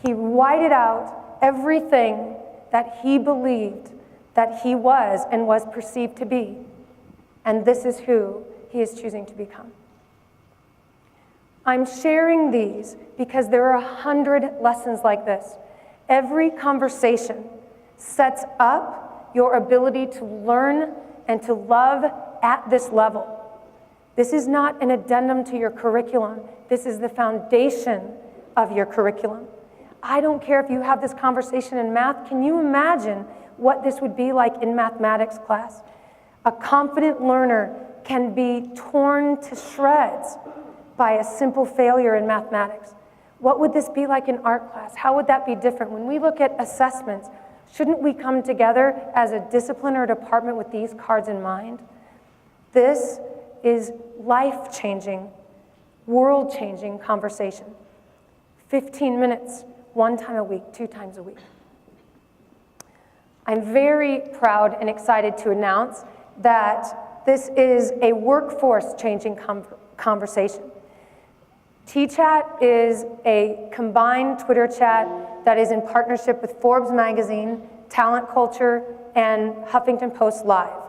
He whited out everything that he believed that he was and was perceived to be. And this is who he is choosing to become. I'm sharing these because there are 100 lessons like this. Every conversation sets up your ability to learn and to love at this level. This is not an addendum to your curriculum. This is the foundation of your curriculum. I don't care if you have this conversation in math. Can you imagine what this would be like in mathematics class? A confident learner can be torn to shreds by a simple failure in mathematics. What would this be like in art class? How would that be different? When we look at assessments, shouldn't we come together as a discipline or department with these cards in mind? This is life-changing, world-changing conversation. 15 minutes, 1 time a week, 2 times a week. I'm very proud and excited to announce that this is a workforce-changing conversation. T-Chat is a combined Twitter chat that is in partnership with Forbes magazine, Talent Culture, and Huffington Post Live.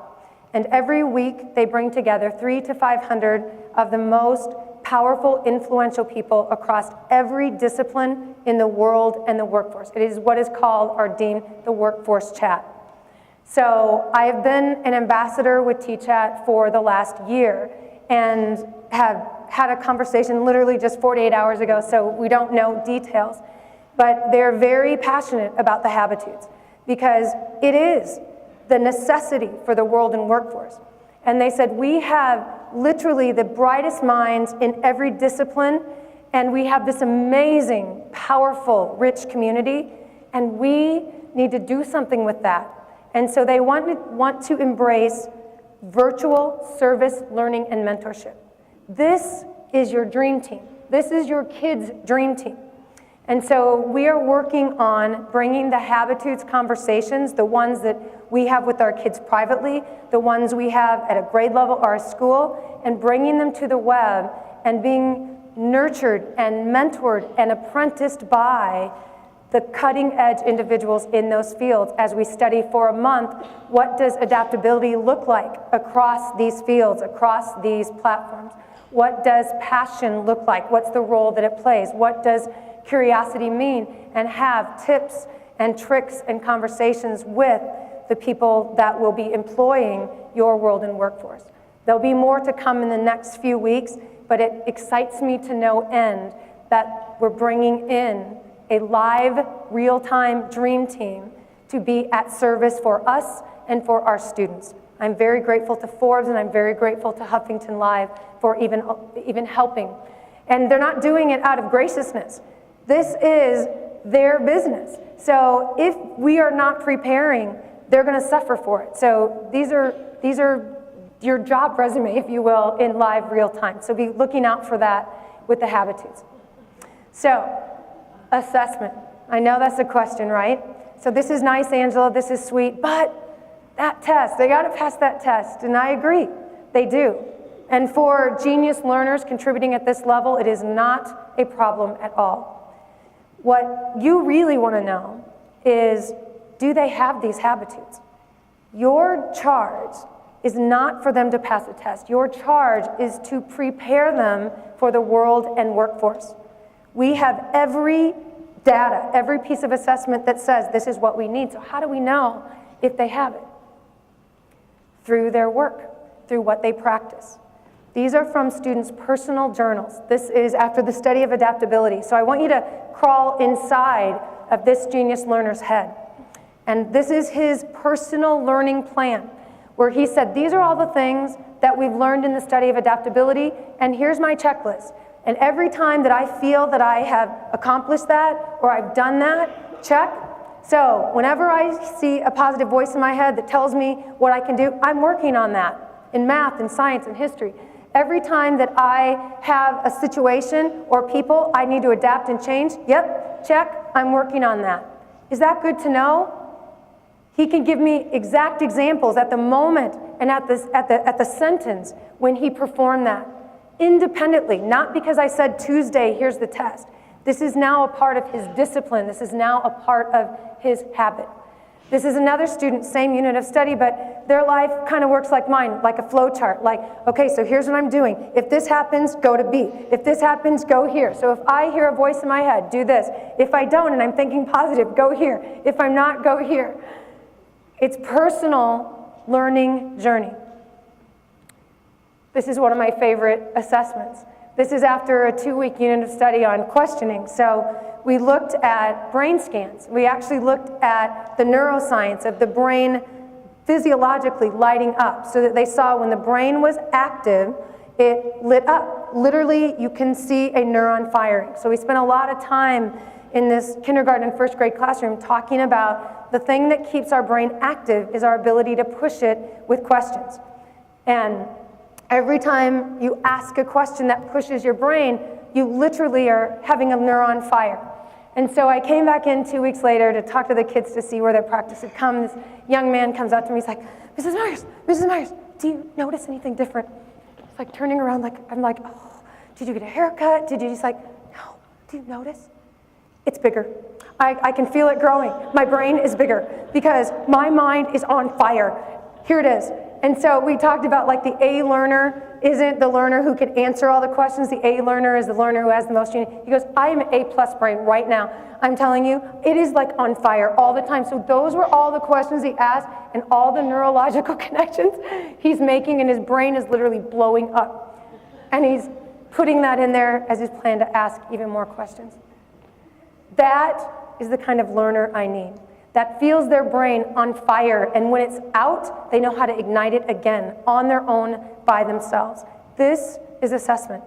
And every week they bring together 300 to 500 of the most powerful, influential people across every discipline in the world and the workforce. It is what is called or deemed the workforce chat. So I have been an ambassador with T-Chat for the last year and have had a conversation literally just 48 hours ago, so we don't know details. But they're very passionate about the habitudes because it is the necessity for the world and workforce. And they said, we have literally the brightest minds in every discipline, and we have this amazing, powerful, rich community, and we need to do something with that. And so they want to embrace virtual service, learning, and mentorship. This is your dream team. This is your kids' dream team. And so we are working on bringing the habitudes conversations, the ones that we have with our kids privately, the ones we have at a grade level or a school, and bringing them to the web and being nurtured and mentored and apprenticed by the cutting-edge individuals in those fields as we study for a month what does adaptability look like across these fields, across these platforms. What does passion look like? What's the role that it plays? What does curiosity mean? And have tips and tricks and conversations with the people that will be employing your world and workforce. There'll be more to come in the next few weeks, but it excites me to no end that we're bringing in a live, real-time dream team to be at service for us and for our students. I'm very grateful to Forbes, and I'm very grateful to Huffington Live for even helping. And they're not doing it out of graciousness. This is their business. So if we are not preparing, they're going to suffer for it. So these are your job resume, if you will, in live real time. So be looking out for that with the habitudes. So, assessment. I know that's a question, right? So this is nice, Angela, this is sweet, but that test, they got to pass that test, and I agree, they do. And for genius learners contributing at this level, it is not a problem at all. What you really want to know is, do they have these habitudes? Your charge is not for them to pass a test. Your charge is to prepare them for the world and workforce. We have every data, every piece of assessment that says this is what we need. So how do we know if they have it? Through their work, through what they practice. These are from students' personal journals. This is after the study of adaptability. So I want you to crawl inside of this genius learner's head. And this is his personal learning plan, where he said, these are all the things that we've learned in the study of adaptability, and here's my checklist. And every time that I feel that I have accomplished that, or I've done that, check. So whenever I see a positive voice in my head that tells me what I can do, I'm working on that in math and science and history. Every time that I have a situation or people I need to adapt and change, yep, check, I'm working on that. Is that good to know? He can give me exact examples at the moment and at the sentence when he performed that. Independently, not because I said Tuesday, here's the test. This is now a part of his discipline. This is now a part of his habit. This is another student, same unit of study, but their life kind of works like mine, like a flow chart. Like, okay, so here's what I'm doing. If this happens, go to B. If this happens, go here. So if I hear a voice in my head, do this. If I don't and I'm thinking positive, go here. If I'm not, go here. It's personal learning journey. This is one of my favorite assessments. This is after a 2-week unit of study on questioning. So we looked at brain scans. We actually looked at the neuroscience of the brain physiologically lighting up so that they saw when the brain was active, it lit up. Literally, you can see a neuron firing. So we spent a lot of time in this kindergarten and first grade classroom talking about the thing that keeps our brain active is our ability to push it with questions. And every time you ask a question that pushes your brain, you literally are having a neuron fire. And so I came back in 2 weeks later to talk to the kids to see where their practice had come. This young man comes up to me, he's like, Mrs. Maiers, do you notice anything different? It's like turning around, like, I'm like, oh, did you get a haircut? Did you just like, no, do you notice? It's bigger. I can feel it growing. My brain is bigger because my mind is on fire. Here it is. And so we talked about like the A learner isn't the learner who can answer all the questions. The A learner is the learner who has the most unity. He goes, I am an A+ brain right now. I'm telling you, it is like on fire all the time. So those were all the questions he asked and all the neurological connections he's making, and his brain is literally blowing up. And he's putting that in there as his plan to ask even more questions. That is the kind of learner I need. That feels their brain on fire, and when it's out, they know how to ignite it again on their own by themselves. This is assessment.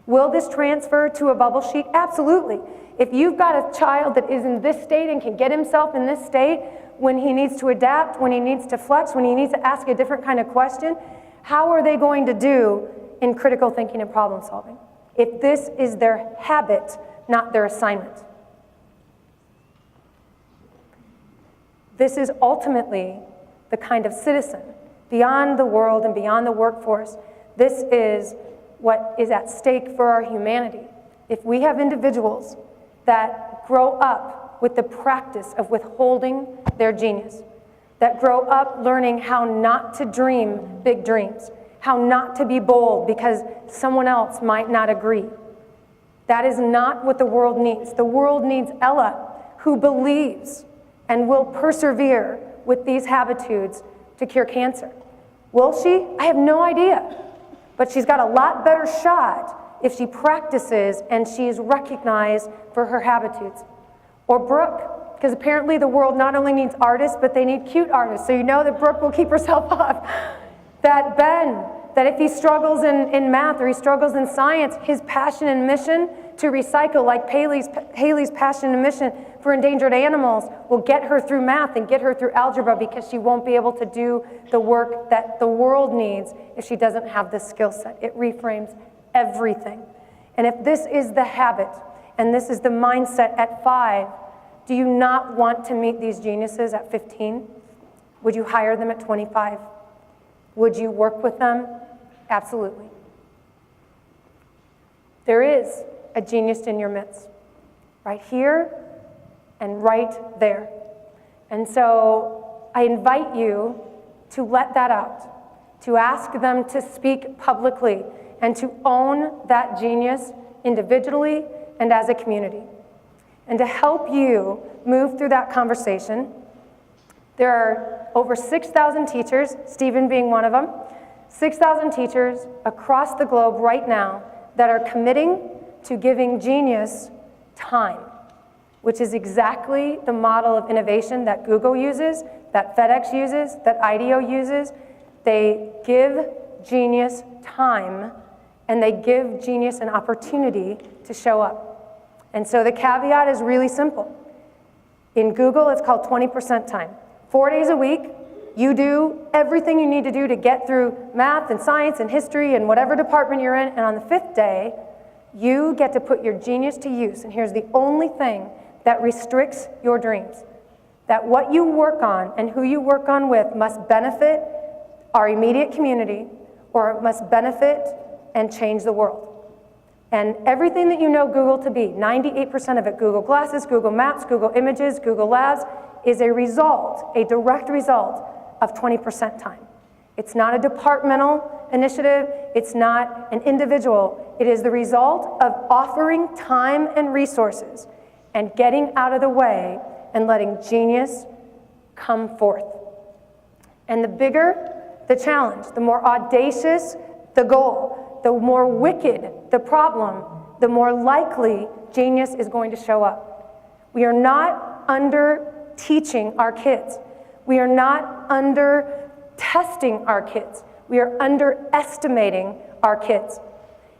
Will this transfer to a bubble sheet? Absolutely. If you've got a child that is in this state and can get himself in this state when he needs to adapt, when he needs to flex, when he needs to ask a different kind of question, how are they going to do in critical thinking and problem solving if this is their habit, not their assignment? This is ultimately the kind of citizen beyond the world and beyond the workforce. This is what is at stake for our humanity. If we have individuals that grow up with the practice of withholding their genius, that grow up learning how not to dream big dreams, how not to be bold because someone else might not agree, that is not what the world needs. The world needs Ella, who believes and will persevere with these habitudes to cure cancer. Will she? I have no idea. But she's got a lot better shot if she practices and she's recognized for her habitudes. Or Brooke, because apparently the world not only needs artists, but they need cute artists. So you know that Brooke will keep herself up. That Ben, that if he struggles in math or he struggles in science, his passion and mission to recycle, like Haley's passion and mission for endangered animals, will get her through math and get her through algebra because she won't be able to do the work that the world needs if she doesn't have this skill set. It reframes everything. And if this is the habit and this is the mindset at 5, do you not want to meet these geniuses at 15? Would you hire them at 25? Would you work with them? Absolutely. There is a genius in your midst, right here and right there. And so I invite you to let that out, to ask them to speak publicly and to own that genius individually and as a community. And to help you move through that conversation, there are over 6,000 teachers, Stephen being one of them, 6,000 teachers across the globe right now that are committing to giving genius time, which is exactly the model of innovation that Google uses, that FedEx uses, that IDEO uses. They give genius time, and they give genius an opportunity to show up. And so the caveat is really simple. In Google, it's called 20% time. 4 days a week, you do everything you need to do to get through math and science and history and whatever department you're in, and on the 5th day, you get to put your genius to use. And here's the only thing that restricts your dreams: that what you work on and who you work on with must benefit our immediate community, or it must benefit and change the world. And everything that you know Google to be, 98% of it, Google Glasses, Google Maps, Google Images, Google Labs, is a result, a direct result of 20% time. It's not a departmental initiative, it's not an individual, it is the result of offering time and resources and getting out of the way and letting genius come forth. And the bigger the challenge, the more audacious the goal, the more wicked the problem, the more likely genius is going to show up. We are not under-teaching our kids. We are not under-testing our kids. We are underestimating our kids.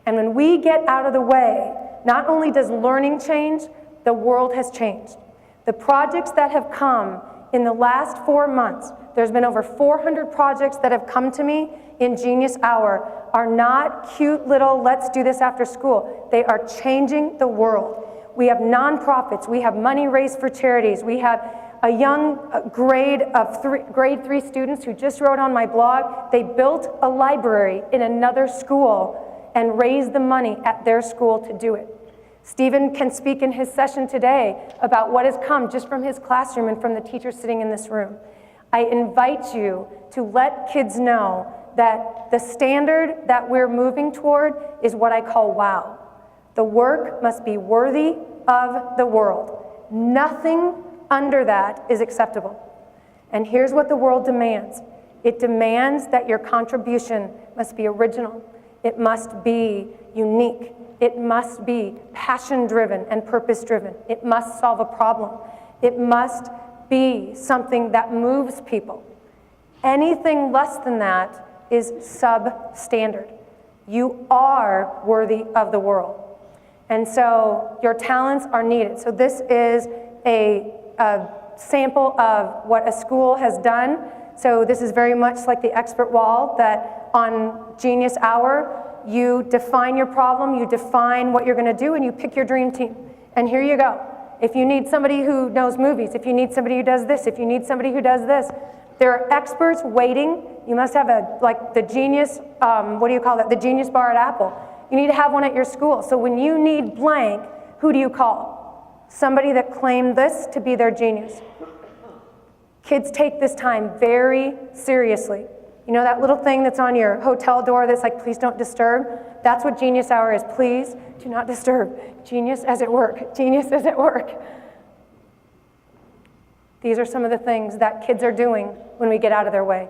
And when we get out of the way, not only does learning change, the world has changed. The projects that have come in the last 4 months, there's been over 400 projects that have come to me in Genius Hour, are not cute little let's do this after school. They are changing the world. We have nonprofits, we have money raised for charities, we have a young grade 3 students who just wrote on my blog. They built a library in another school and raised the money at their school to do it. Stephen can speak in his session today about what has come just from his classroom and from the teachers sitting in this room. I invite you to let kids know that the standard that we're moving toward is what I call wow. The work must be worthy of the world. Nothing under that is acceptable. And here's what the world demands. It demands that your contribution must be original. It must be unique. It must be passion-driven and purpose-driven. It must solve a problem. It must be something that moves people. Anything less than that is substandard. You are worthy of the world. And so your talents are needed. So this is a sample of what a school has done. So this is very much like the expert wall, that on Genius Hour, you define your problem, you define what you're going to do, and you pick your dream team. And here you go. If you need somebody who knows movies, if you need somebody who does this, if you need somebody who does this, there are experts waiting. You must have the genius, the genius bar at Apple. You need to have one at your school. So when you need blank, who do you call? Somebody that claimed this to be their genius. Kids take this time very seriously. You know that little thing that's on your hotel door that's like, please don't disturb? That's what Genius Hour is. Please do not disturb. Genius as at work. Genius as at work. These are some of the things that kids are doing when we get out of their way.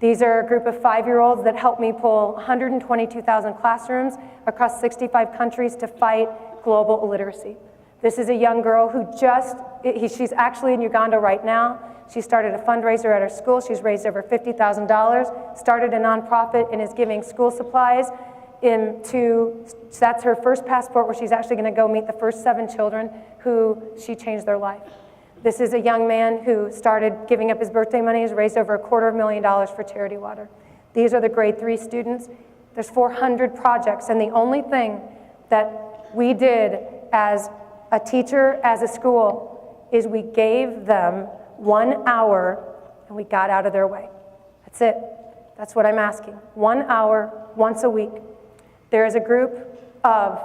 These are a group of 5-year-olds that helped me pull 122,000 classrooms across 65 countries to fight global illiteracy. This is a young girl who she's actually in Uganda right now. She started a fundraiser at her school. She's raised over $50,000, started a nonprofit, and is giving school supplies that's her first passport, where she's actually going to go meet the first 7 children who she changed their life. This is a young man who started giving up his birthday money. He's raised over $250,000 for charity water. These are the grade 3 students. There's 400 projects, and the only thing that we did as a teacher, as a school, is we gave them 1 hour and we got out of their way. That's it. That's what I'm asking. 1 hour, once a week. There is a group of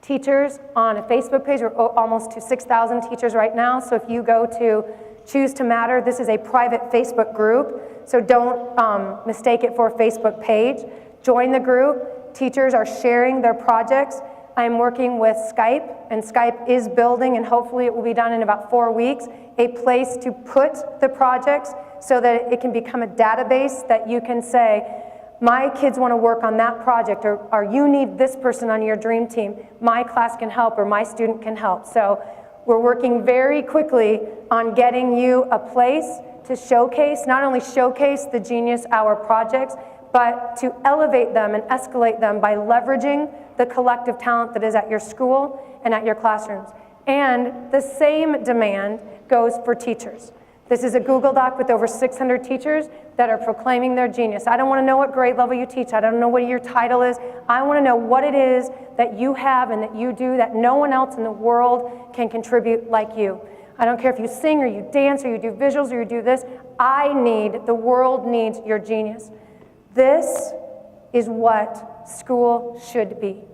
teachers on a Facebook page. We're almost to 6,000 teachers right now. So if you go to Choose to Matter, this is a private Facebook group. So don't mistake it for a Facebook page. Join the group. Teachers are sharing their projects. I'm working with Skype, and Skype is building, and hopefully it will be done in about 4 weeks, a place to put the projects so that it can become a database that you can say, My kids want to work on that project, or you need this person on your dream team. My class can help, or my student can help. So we're working very quickly on getting you a place to showcase, not only showcase the Genius Hour projects, but to elevate them and escalate them by leveraging the collective talent that is at your school and at your classrooms. And the same demand goes for teachers. This is a Google Doc with over 600 teachers that are proclaiming their genius. I don't want to know what grade level you teach. I don't know what your title is. I want to know what it is that you have and that you do that no one else in the world can contribute like you. I don't care if you sing or you dance or you do visuals or you do this. The world needs your genius. This is what school should be.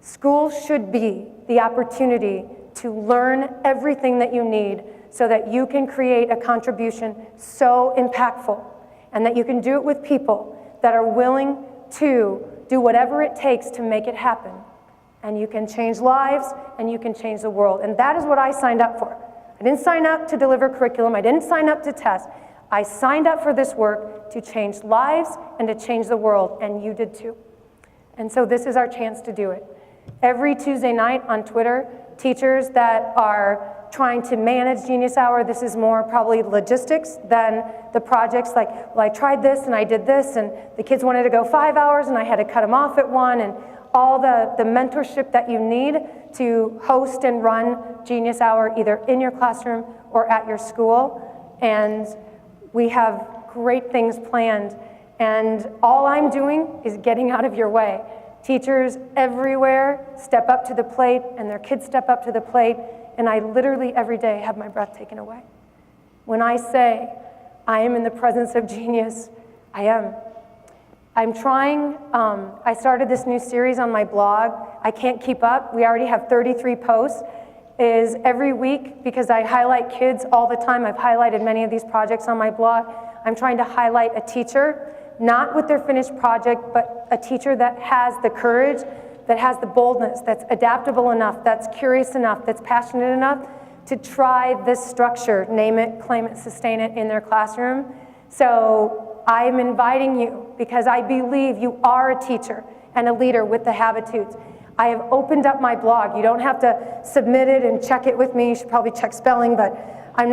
School should be the opportunity to learn everything that you need so that you can create a contribution so impactful, and that you can do it with people that are willing to do whatever it takes to make it happen. And you can change lives, and you can change the world. And that is what I signed up for. I didn't sign up to deliver curriculum. I didn't sign up to test. I signed up for this work to change lives and to change the world, and you did too. And so this is our chance to do it. Every Tuesday night on Twitter, teachers that are trying to manage Genius Hour, this is more probably logistics than the projects like, well, I tried this and I did this, and the kids wanted to go 5 hours and I had to cut them off at 1, and all the mentorship that you need to host and run Genius Hour either in your classroom or at your school. And we have great things planned, and all I'm doing is getting out of your way. Teachers everywhere step up to the plate, and their kids step up to the plate, and I literally every day have my breath taken away. When I say I am in the presence of genius, I am. I'm trying, I started this new series on my blog. I can't keep up. We already have 33 posts. Is every week, because I highlight kids all the time. I've highlighted many of these projects on my blog. I'm trying to highlight a teacher, not with their finished project, but a teacher that has the courage, that has the boldness, that's adaptable enough, that's curious enough, that's passionate enough to try this structure, name it, claim it, sustain it in their classroom. So I'm inviting you, because I believe you are a teacher and a leader with the habitudes. I have opened up my blog. You don't have to submit it and check it with me. You should probably check spelling, but I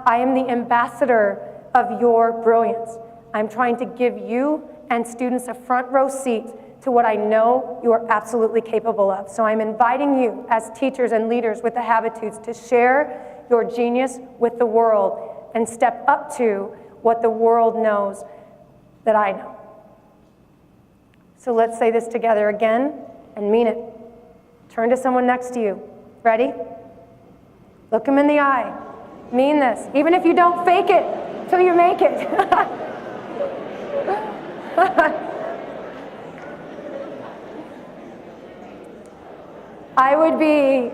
am the ambassador of your brilliance. I'm trying to give you and students a front row seat to what I know you are absolutely capable of. So I'm inviting you as teachers and leaders with the habitudes to share your genius with the world and step up to what the world knows that I know. So let's say this together again and mean it. Turn to someone next to you. Ready? Look them in the eye. Mean this. Even if you don't fake it till you make it. I would be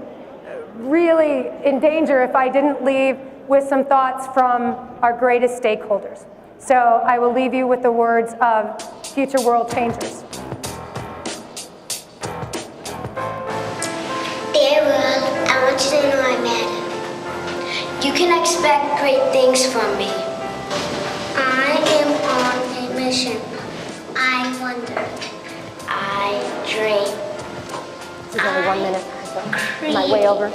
really in danger if I didn't leave with some thoughts from our greatest stakeholders. So I will leave you with the words of future world changers. Dear world, I want you to know I matter. You can expect great things from me. I am on a mission. I wonder. I dream. This is only 1 minute. Am I way over?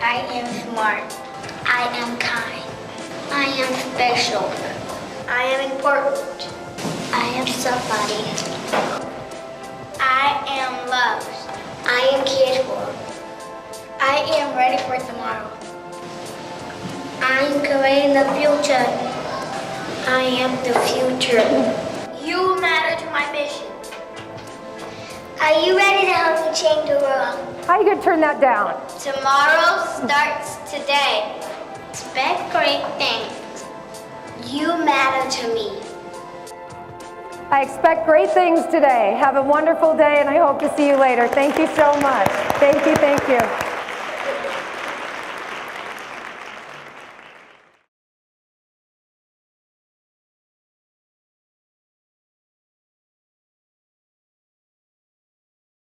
I am smart. I am kind. I am special. I am important. I am somebody. I am loved. I am cared for. I am ready for tomorrow. I am creating the future. I am the future. You matter to my mission. Are you ready to help me change the world? How are you going to turn that down? Tomorrow starts today. Expect great things. You matter to me. I expect great things today. Have a wonderful day, and I hope to see you later. Thank you so much. Thank you, thank you.